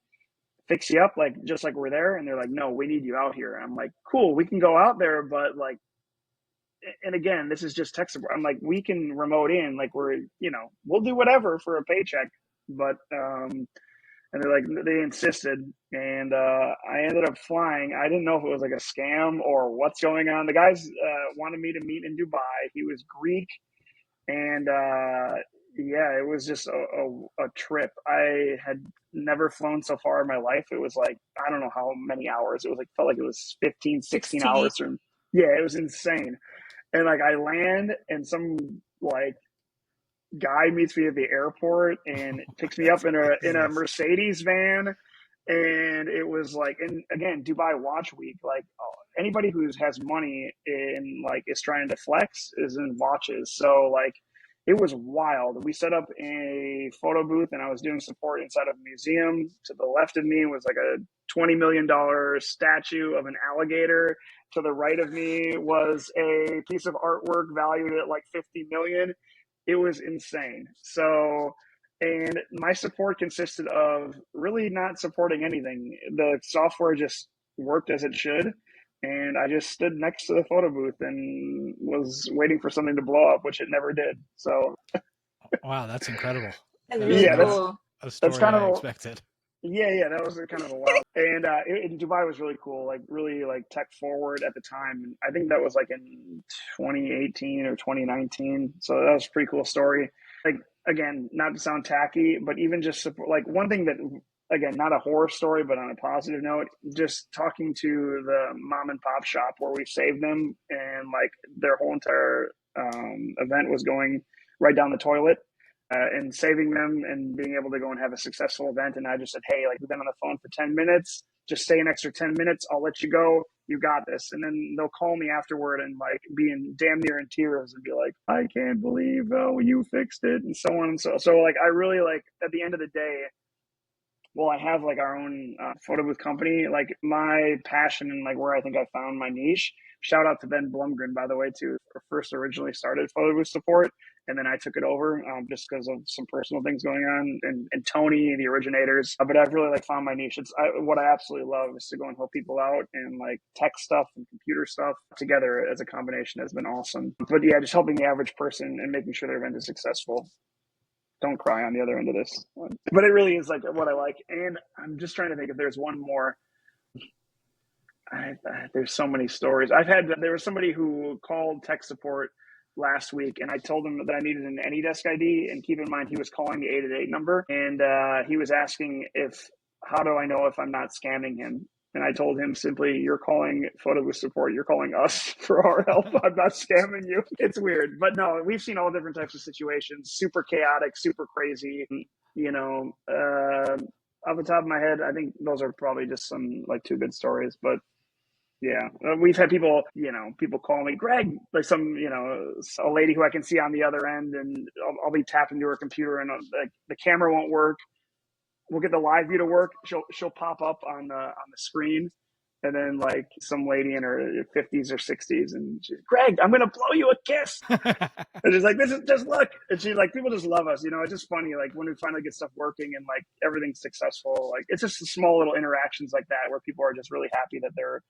fix you up like just like we're there? And they're like, no, we need you out here. I'm like, cool, we can go out there, but like, and again, this is just tech support. I'm like, we can remote in, like we're, we'll do whatever for a paycheck. But and they're like, they insisted, and I ended up flying. I didn't know if it was like a scam or what's going on. The guys wanted me to meet in Dubai. He was Greek, and yeah, it was just a trip. I had never flown so far in my life. It was like, I don't know how many hours. It was like, felt like it was 15, 16 16. hours. From, yeah, it was insane. And like I land, and some like guy meets me at the airport and picks me up in a Mercedes van. And it was like, and again, Dubai Watch Week, like anybody who has money and like is trying to flex is in watches. So like it was wild. We set up a photo booth, and I was doing support inside of a museum. To the left of me was like a $20 million statue of an alligator. To the right of me was a piece of artwork valued at like 50 million. It was insane. So, and my support consisted of really not supporting anything. The software just worked as it should. And I just stood next to the photo booth and was waiting for something to blow up, which it never did. So, wow, that's incredible. That's That really is yeah, not cool. a story kind of I a, expected. yeah, that was kind of a wild. And in Dubai was really cool, like really like tech forward at the time. And I think that was like in 2018 or 2019. So that was a pretty cool story. Like again, not to sound tacky, but even just support, like one thing that, again, not a horror story, but on a positive note, just talking to the mom and pop shop where we saved them, and like their whole entire event was going right down the toilet, and saving them and being able to go and have a successful event. And I just said, hey, like we've been on the phone for 10 minutes. Just stay an extra 10 minutes. I'll let you go. You got this. And then they'll call me afterward and like be in damn near in tears and be like, I can't believe you fixed it, and so on and so like I really like at the end of the day, well, I have like our own photo booth company. Like my passion and like where I think I found my niche. Shout out to Ben Blumgren, by the way, too. First originally started photo booth support, and then I took it over just because of some personal things going on, and Tony, the originators. But I've really like found my niche. What I absolutely love is to go and help people out, and like tech stuff and computer stuff together as a combination has been awesome. But yeah, just helping the average person and making sure their event is successful. Don't cry on the other end of this, but it really is like what I like. And I'm just trying to think if there's one more. There's so many stories there was somebody who called tech support last week, and I told him that I needed an AnyDesk ID, and keep in mind he was calling the 888 number, and he was asking how do I know if I'm not scamming him. And I told him simply, you're calling photo booth support. You're calling us for our help. I'm not scamming you. It's weird. But no, we've seen all different types of situations, super chaotic, super crazy. Off the top of my head, I think those are probably just some like two good stories. But yeah, we've had people call me Greg, like a lady who I can see on the other end, and I'll be tapping to her computer, and the camera won't work. We'll get the live view to work. She'll pop up on the screen, and then like some lady in her 50s or 60s, and she's, Greg, I'm gonna blow you a kiss. And she's like, this is just look, and she's like, people just love us. It's just funny, like when we finally get stuff working and like everything's successful. Like it's just small little interactions like that where people are just really happy that they're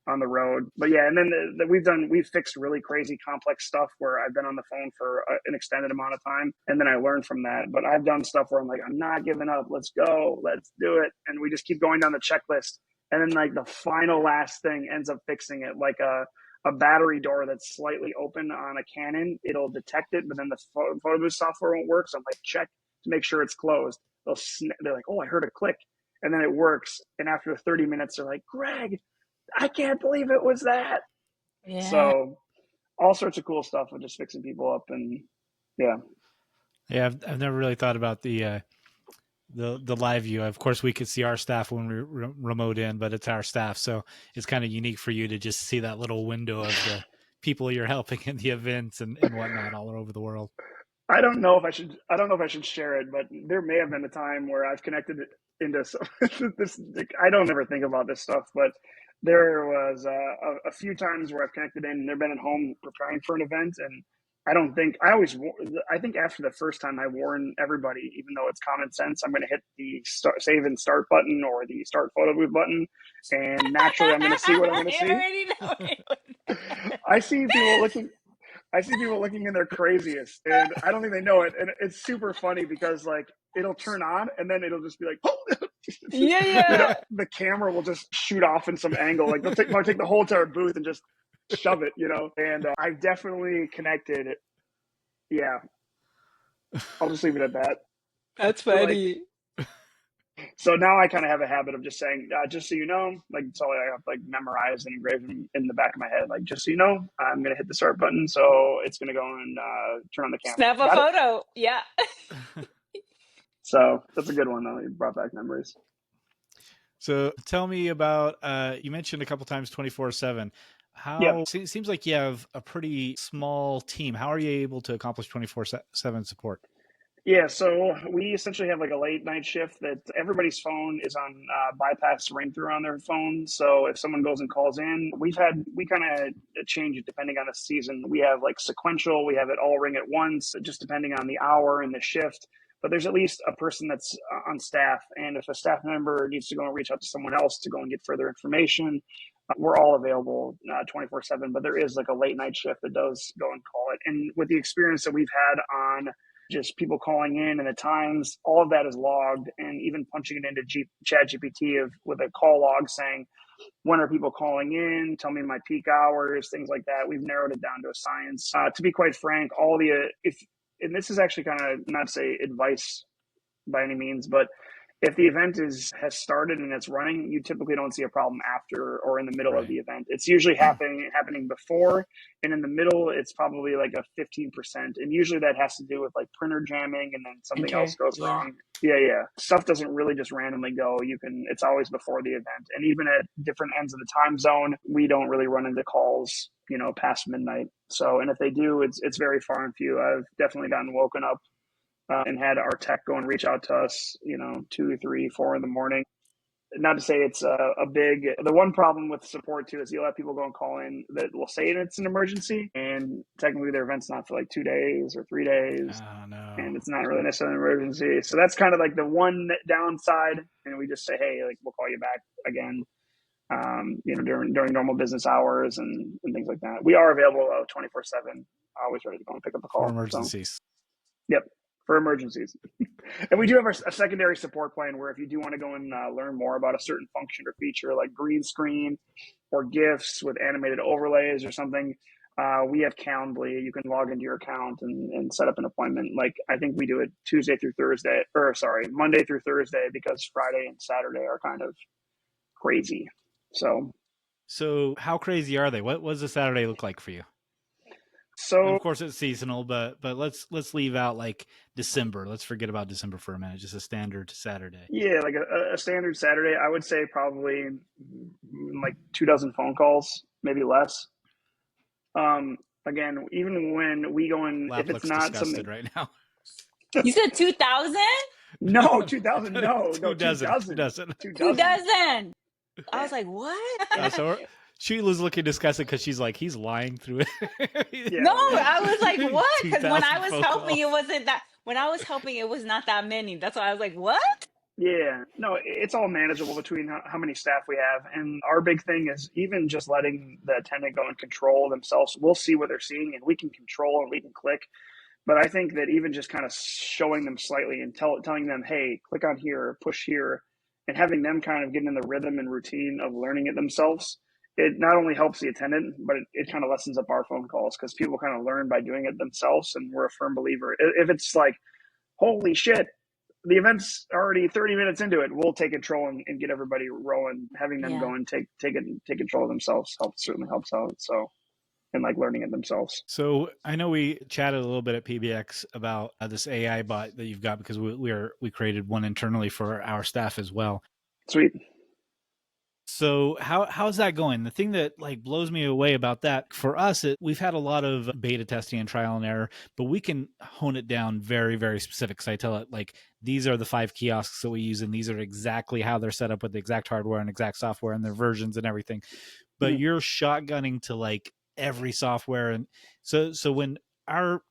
on the road. But yeah, and then we've fixed really crazy complex stuff where I've been on the phone for an extended amount of time, and then I learned from that. But I've done stuff where I'm like, I'm not giving up. Let's go. Let's do it. And we just keep going down the checklist. And then like the final last thing ends up fixing it, like a battery door that's slightly open on a Canon. It'll detect it, but then the photo booth software won't work. So I'm like, check to make sure it's closed. They're like, oh, I heard a click. And then it works. And after 30 minutes, they're like, Greg, I can't believe it was that. Yeah. So all sorts of cool stuff with just fixing people up. And yeah. I've never really thought about the live view. Of course, we could see our staff when we remote in, but it's our staff. So it's kind of unique for you to just see that little window of the people you're helping in the events and whatnot all over the world. I don't know if I should share it, but there may have been a time where I've connected it into this. I don't ever think about this stuff, but there was a few times where I've connected in, and they've been at home preparing for an event, and I think after the first time I warn everybody, even though it's common sense, I'm going to hit the save and start button or the start photo booth button. And naturally I'm going to see what I'm going to I see. already know. I see people looking in their craziest, and I don't think they know it. And it's super funny because like it'll turn on and then it'll just be like, Yeah. the camera will just shoot off in some angle. Like they'll take the whole entire booth and just shove it, And I've definitely connected. Yeah, I'll just leave it at that. That's Like, funny. so now I kind of have a habit of just saying, just so you know, like it's all I have like memorized and engraved in the back of my head. Like, just so you know, I'm gonna hit the start button, so it's gonna go and turn on the camera. Snap a Got it? photo. Yeah. So that's a good one though. You brought back memories. So tell me about, you mentioned a couple times 24/7. Yeah. Seems like you have a pretty small team. How are you able to accomplish 24/7 support? Yeah, so we essentially have like a late night shift that everybody's phone is on bypass ring through on their phone. So if someone goes and calls in, we kind of change it depending on the season. We have like sequential, we have it all ring at once, just depending on the hour and the shift. But there's at least a person that's on staff. And if a staff member needs to go and reach out to someone else to go and get further information, we're all available 24/7. But there is like a late night shift that does go and call it. And with the experience that we've had on just people calling in and the times, all of that is logged, and even punching it into ChatGPT with a call log saying, when are people calling in? Tell me my peak hours, things like that. We've narrowed it down to a science. To be quite frank, and this is actually kind of not to say advice by any means, but if the event has started and it's running, you typically don't see a problem after or in the middle of the event. It's usually happening before, and in the middle, it's probably like a 15%. And usually that has to do with like printer jamming, and then something else goes wrong. Yeah. Stuff doesn't really just randomly go. It's always before the event. And even at different ends of the time zone, we don't really run into calls, past midnight. So, and if they do, it's very far and few. I've definitely gotten woken up and had our tech go and reach out to us, 2, 3, 4 in the morning. Not to say it's the one problem with support too is you'll have people go and call in that will say it's an emergency, and technically their event's not for like 2 days or 3 days. Oh, no. And it's not really necessarily an emergency. So that's kind of like the one downside. And we just say, hey, like we'll call you back again, during normal business hours and things like that. We are available 24/7, always ready to go and pick up a call. For emergencies. So, yep. For emergencies. And we do have a secondary support plan where if you do want to go and learn more about a certain function or feature like green screen or GIFs with animated overlays or something, we have Calendly. You can log into your account and set up an appointment. Like I think we do it Monday through Thursday, because Friday and Saturday are kind of crazy. So how crazy are they? What does a Saturday look like for you? So and of course it's seasonal, but let's leave out like December. Let's forget about December for a minute. Just a standard Saturday. Yeah, like a standard Saturday, I would say probably like 24 phone calls, maybe less. Again, even when we go in, Lap if it's looks not disgusted something right now. You said 2,000? No, 2,000. No, 2,000. 2,000. I was like, what? So Sheila's looking disgusted because she's like, he's lying through it. Yeah. No, I was like, what? Because when 2,000 I was phone helping, calls. it wasn't that. When I was helping, it was not that many. That's why I was like, what? Yeah, no, it's all manageable between how many staff we have. And our big thing is even just letting the attendant go and control themselves. We'll see what they're seeing and we can control and we can click. But I think that even just kind of showing them slightly and telling them, hey, click on here, push here, and having them kind of get in the rhythm and routine of learning it themselves, it not only helps the attendant, but it kind of lessens up our phone calls because people kind of learn by doing it themselves. And we're a firm believer. If it's like, holy shit, the event's already 30 minutes into it, we'll take control and get everybody rolling. Having them go and take control of themselves certainly helps out. So, and like learning it themselves. So I know we chatted a little bit at PBX about this AI bot that you've got because we created one internally for our staff as well. Sweet. So how's that going? The thing that like blows me away about that for us, we've had a lot of beta testing and trial and error, but we can hone it down very, very specific. So I tell it like, these are the 5 kiosks that we use, and these are exactly how they're set up with the exact hardware and exact software and their versions and everything. But you're shotgunning to like every software. And so when our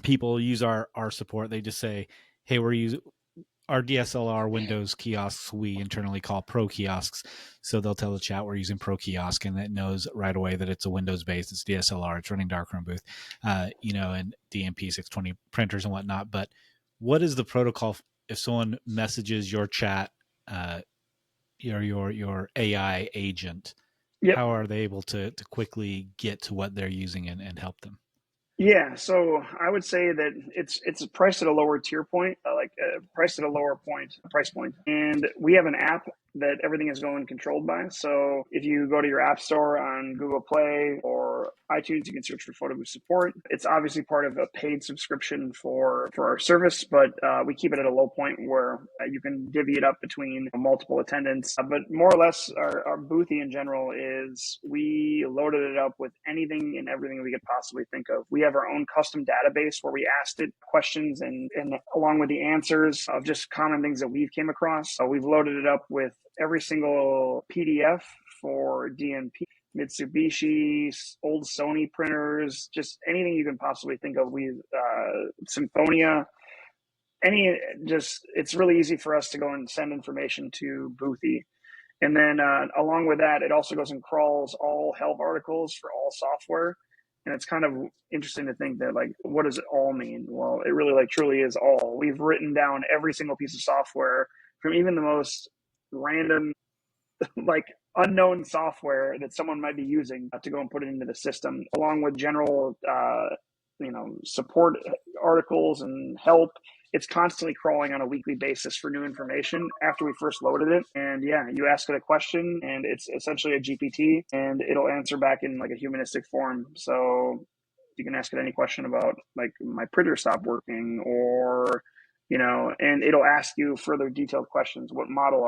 people use our support, they just say, hey, we're using our DSLR Windows kiosks, we internally call Pro kiosks. So they'll tell the chat we're using Pro kiosk, and it knows right away that it's a Windows based, it's DSLR, it's running darkroom booth, and DMP 620 printers and whatnot. But what is the protocol if someone messages your chat, your AI agent? Yep. How are they able to quickly get to what they're using and help them? Yeah, so I would say that it's priced at a lower tier point, priced at a lower price point, and we have an app that everything is going controlled by. So if you go to your app store on Google Play or iTunes, you can search for Photo Booth support. It's obviously part of a paid subscription for our service, but we keep it at a low point where you can divvy it up between multiple attendants. But more or less, our Boothie in general is we loaded it up with anything and everything we could possibly think of. We have our own custom database where we asked it questions and along with the answers of just common things that we've came across. So we've loaded it up with every single PDF for DNP, Mitsubishi, old Sony printers, just anything you can possibly think of. We Symphonia, it's really easy for us to go and send information to Boothie. And then along with that, it also goes and crawls all help articles for all software. And it's kind of interesting to think that, like, what does it all mean? Well, it really, like, truly is all. We've written down every single piece of software from even the most random, like, unknown software that someone might be using to go and put it into the system, along with general, support articles and help. It's constantly crawling on a weekly basis for new information after we first loaded it. And yeah, you ask it a question and it's essentially a GPT and it'll answer back in like a humanistic form. So you can ask it any question about, like, my printer stopped working, or and it'll ask you further detailed questions. What model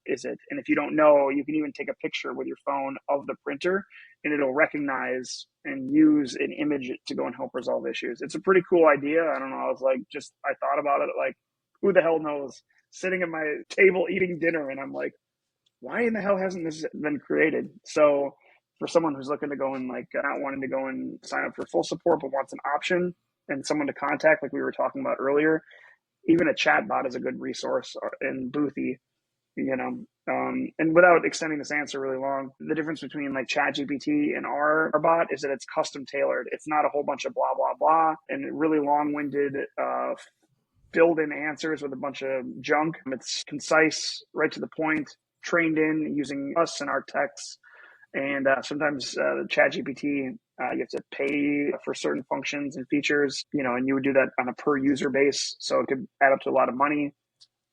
is it? And if you don't know, you can even take a picture with your phone of the printer and it'll recognize and use an image to go and help resolve issues. It's a pretty cool idea. I don't know. I thought about it, like, who the hell knows? Sitting at my table eating dinner and I'm like, why in the hell hasn't this been created? So for someone who's looking to go and, like, not wanting to go and sign up for full support, but wants an option and someone to contact, like we were talking about earlier, even a chat bot is a good resource in Boothie, and without extending this answer really long, the difference between like ChatGPT and our bot is that it's custom tailored. It's not a whole bunch of blah, blah, blah, and really long-winded, filled in answers with a bunch of junk. It's concise, right to the point, trained in using us and our texts. And sometimes ChatGPT, you have to pay for certain functions and features, and you would do that on a per user base. So it could add up to a lot of money.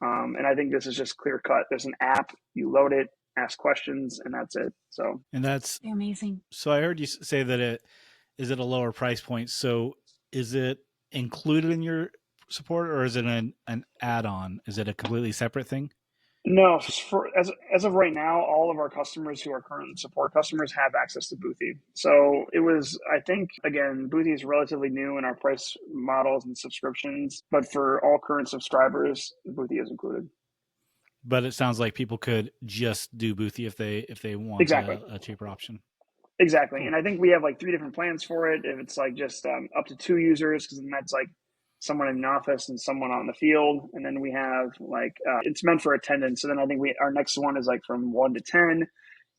And I think this is just clear cut. There's an app, you load it, ask questions, and that's it. So, and that's amazing. So I heard you say that it is at a lower price point. So is it included in your support, or is it an add-on? Is it a completely separate thing? No, as of right now, all of our customers who are current support customers have access to Boothie. So it was, I think, again, Boothie is relatively new in our price models and subscriptions, but for all current subscribers, Boothie is included. But it sounds like people could just do Boothie if they want exactly. a cheaper option. Exactly. Cool. And I think we have like 3 different plans for it. If it's like just up to 2 users, because then that's like someone in an office and someone on the field. And then we have like, it's meant for attendance. So then I think our next one is like from 1 to 10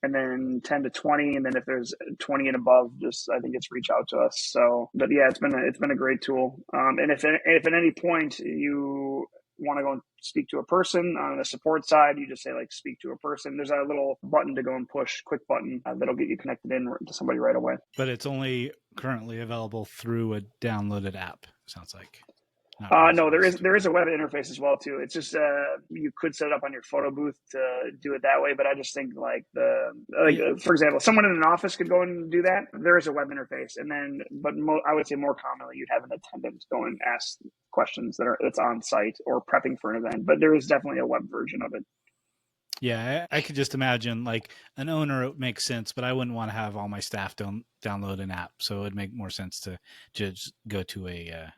and then 10 to 20. And then if there's 20 and above, I think it's reach out to us. So, but yeah, it's been a great tool. And if at any point you want to go and speak to a person on the support side, you just say like, speak to a person. There's a little button to go and push, quick button that'll get you connected in to somebody right away. But it's only currently available through a downloaded app, sounds like. No, there is a web interface as well too. It's just you could set it up on your photo booth to do it that way, but I just think for example, someone in an office could go and do that. There is a web interface, and then I would say more commonly you'd have an attendant go and ask questions that's on site or prepping for an event. But there is definitely a web version of it. Yeah, I could just imagine like an owner, it makes sense, but I wouldn't want to have all my staff download an app, so it would make more sense to just go to a.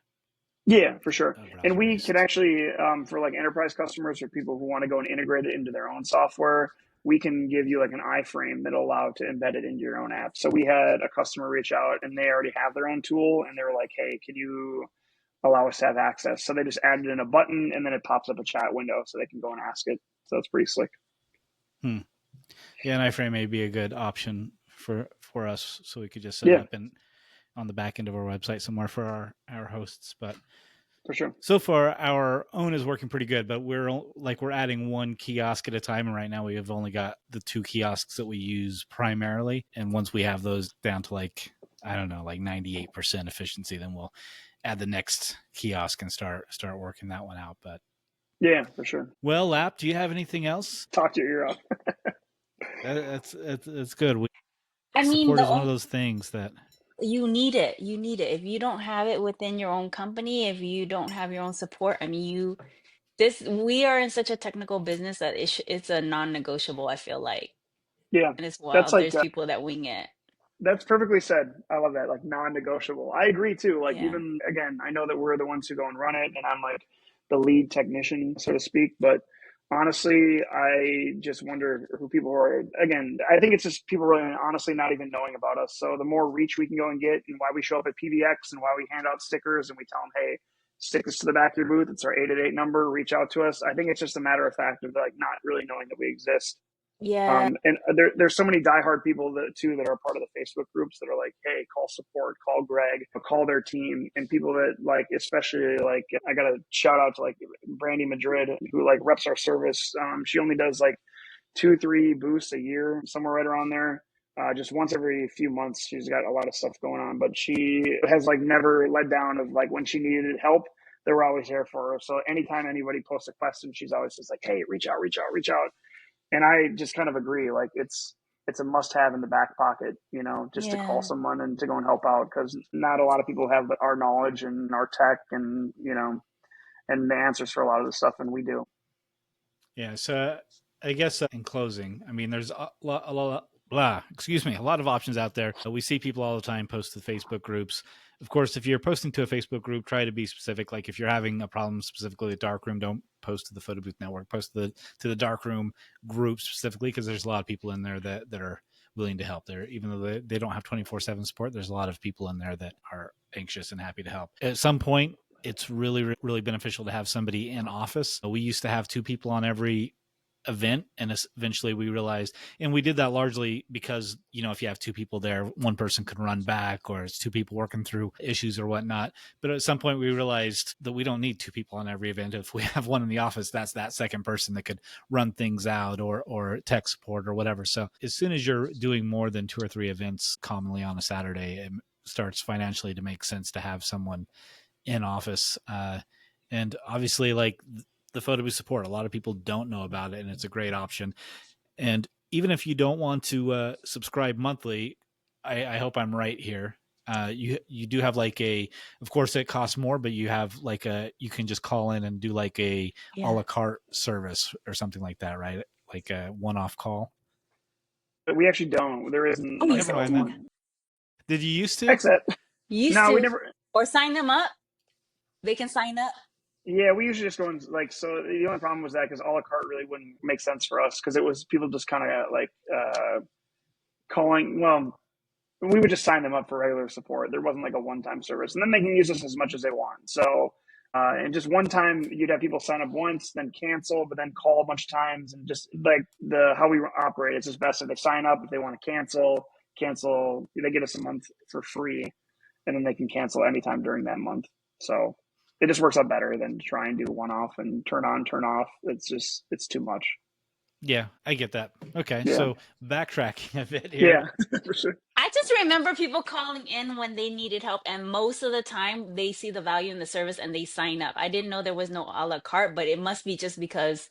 Yeah, for sure. And we can actually, for like enterprise customers or people who want to go and integrate it into their own software, we can give you like an iframe that'll allow to embed it into your own app. So we had a customer reach out and they already have their own tool and they were like, hey, can you allow us to have access? So they just added in a button and then it pops up a chat window so they can go and ask it. So it's pretty slick. Yeah, an iframe may be a good option for us, so we could just set it up on the back end of our website somewhere for our hosts. But for sure, so far our own is working pretty good, but we're adding one kiosk at a time, and right now we have only got the 2 kiosks that we use primarily, and once we have those down to like 98% efficiency, then we'll add the next kiosk and start working that one out. But yeah, for sure. Well, Lap, do you have anything else? Talk your ear off. That's good. I mean, Support is one of those things that you need it. You need it. If you don't have it within your own company, if you don't have your own support, I mean, we are in such a technical business that it's a non-negotiable, I feel like. Yeah, And it's that's wild. like There's people that wing it. that's perfectly said. I love that. Like non-negotiable. I agree too. Like Yeah. even again, I know that we're the ones who go and run it, and I'm like the lead technician, so to speak. But honestly, I just wonder who people are. Again, I think it's just people really honestly not even knowing about us. So the more reach we can go and get, and why we show up at PBX, and why we hand out stickers, and we tell them, hey, stick this to the back of your booth. It's our 888 number. Reach out to us. I think it's just a matter of fact of like not really knowing that we exist. Yeah. And there's so many diehard people that are part of the Facebook groups that are like, hey, call support, call Greg, call their team, and people that like, especially like, I got to shout out to like Brandy Madrid, who like reps our service. She only does like 2-3 booths a year, somewhere right around there. Just once every few months. She's got a lot of stuff going on, but she has like never let down of like when she needed help, they were always there for her. So anytime anybody posts a question, she's always just like, hey, reach out. And I just kind of agree. Like it's a must-have in the back pocket, just to call someone and to go and help out, because not a lot of people have our knowledge and our tech and and the answers for a lot of this stuff, and we do. Yeah. So I guess in closing, I mean, there's a lot of options out there. We see people all the time post to Facebook groups. Of course, if you're posting to a Facebook group, try to be specific. Like if you're having a problem specifically at Darkroom, don't post to the Photo Booth Network. Post to the Darkroom group specifically, because there's a lot of people in there that are willing to help there. Even though they don't have 24/7 support, there's a lot of people in there that are anxious and happy to help. At some point, it's really, really beneficial to have somebody in office. We used to have 2 people on every event, and eventually we realized, and we did that largely because if you have 2 people there, one person could run back, or it's 2 people working through issues or whatnot. But at some point we realized that we don't need 2 people on every event. If we have one in the office, that's that second person that could run things out or tech support or whatever. So as soon as you're doing more than 2 or 3 events commonly on a Saturday, it starts financially to make sense to have someone in office. And obviously, like the Photo Booth support, a lot of people don't know about it, and it's a great option. And even if you don't want to subscribe monthly, I hope I'm right here. You do have like of course it costs more, but you have like you can just call in and do like a a la carte service or something like that, right? Like a one-off call. But we actually don't. There isn't. Oh, like never mind then. Did you used to? Except, Used no, to. we never. Or sign them up. They can sign up. Yeah, we usually just go and like. So the only problem was that because a la carte really wouldn't make sense for us, because it was people just kind of like calling. Well, we would just sign them up for regular support. There wasn't like a one-time service, and then they can use us as much as they want. So, and just one time, you'd have people sign up once, then cancel, but then call a bunch of times, and just like how we operate, it's just best if they sign up. If they want to cancel. They get us a month for free, and then they can cancel anytime during that month. So it just works out better than to try and do one off and turn on, turn off. It's too much. Yeah, I get that. Okay, Yeah. So backtracking a bit here. Yeah, for sure. I just remember people calling in when they needed help, and most of the time they see the value in the service and they sign up. I didn't know there was no a la carte, but it must be just because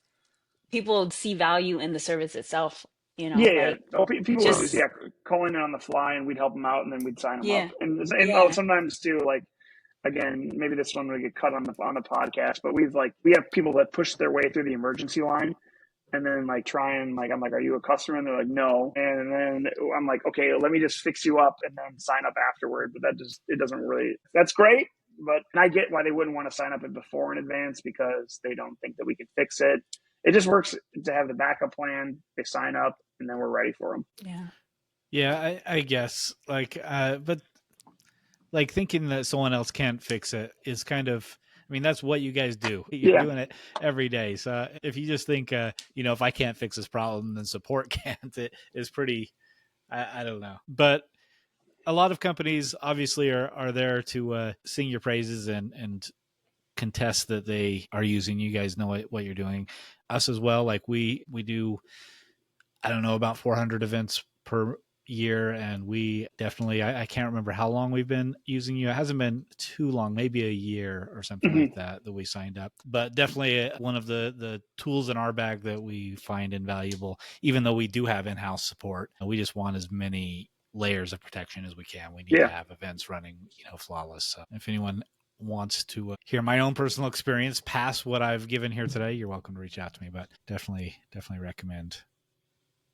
people see value in the service itself. Yeah. Like, Oh, people just- would just calling in on the fly, and we'd help them out, and then we'd sign them Yeah. up. And Yeah. sometimes too, like again, maybe this one would get cut on the podcast, but we have people that push their way through the emergency line, and then like try and like I'm like, are you a customer? And they're like, no. And then I'm like, okay, let me just fix you up and then sign up afterward. But it doesn't really. That's great, but and I get why they wouldn't want to sign up it before in advance, because they don't think that we can fix it. it just works to have the backup plan. They sign up, and then we're ready for them. Yeah. Yeah, I guess but like thinking that someone else can't fix it is kind of, I mean, that's what you guys do. You're doing it every day. So if you just think, if I can't fix this problem, then support can't, it is pretty, I don't know. But a lot of companies obviously are there to sing your praises and contest that they are using. You guys know what you're doing. Us as well. Like we do, I don't know, about 400 events per year, and we definitely, I can't remember how long we've been using you. It hasn't been too long, maybe a year or something like that we signed up, but definitely one of the tools in our bag that we find invaluable. Even though we do have in-house support, we just want as many layers of protection as we can. We need to have events running flawless. So if anyone wants to hear my own personal experience past what I've given here today, you're welcome to reach out to me, but definitely recommend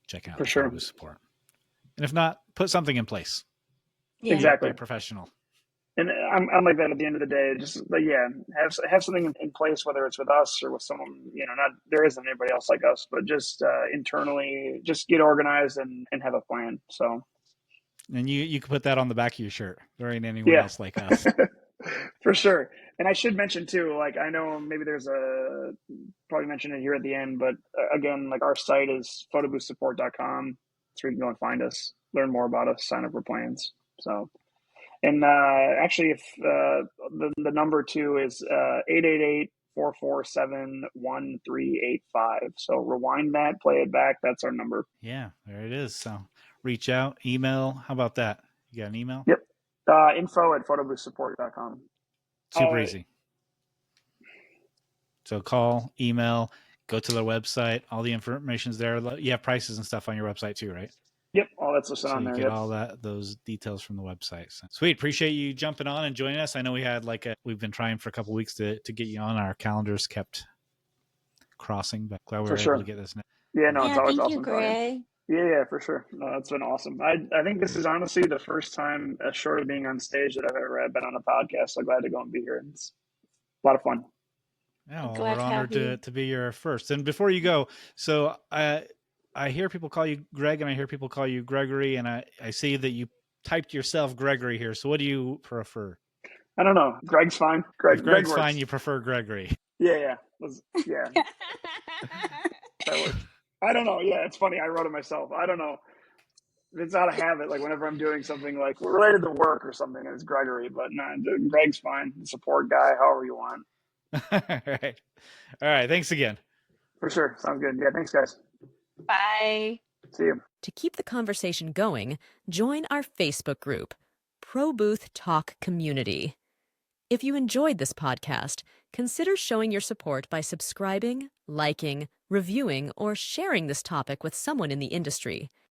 checking out For sure. support. And if not, put something in place. Yeah. Exactly. Be professional. And I'm like that at the end of the day. Just like, have something in place, whether it's with us or with someone, not, there isn't anybody else like us, but just internally, just get organized and have a plan. So. And you can put that on the back of your shirt. There ain't anyone else like us. For sure. And I should mention too, like, I know maybe probably mention it here at the end, but again, like our site is photoboostsupport.com. That's where you can go and find us, learn more about us, sign up for plans. So, and actually, if the number too is 888-447-1385. So rewind that, play it back. That's our number. Yeah, there it is. So reach out, email. How about that? You got an email? Yep. info@photoboostsupport.com. Super easy. So call, email, go to their website. All the information's there. You have prices and stuff on your website too, right? Yep, all that's listed on there. So you get all those details from the website. So, sweet. Appreciate you jumping on and joining us. I know we had we've been trying for a couple of weeks to get you on. Our calendars kept crossing, but glad we were able to get this now. Yeah, no, it's always thank awesome. You, Greg. Yeah, for sure. No, it's been awesome. I think this is honestly the first time, short of being on stage, that I've ever been on a podcast. So glad to go and be here. It's a lot of fun. Yeah, well, we're honored to be your first. And before you go, so I hear people call you Greg, and I hear people call you Gregory, and I see that you typed yourself Gregory here. So what do you prefer? I don't know. Greg's fine. If Greg's fine, you prefer Gregory. Yeah. That works. I don't know. Yeah, it's funny. I wrote it myself. I don't know. It's not a habit. Like whenever I'm doing something like related to work or something, it's Gregory. But no, Greg's fine. Support guy, however you want. All right. Thanks again. For sure. Sounds good. Yeah. Thanks, guys. Bye. See you. To keep the conversation going, join our Facebook group, Pro Booth Talk Community. If you enjoyed this podcast, consider showing your support by subscribing, liking, reviewing, or sharing this topic with someone in the industry.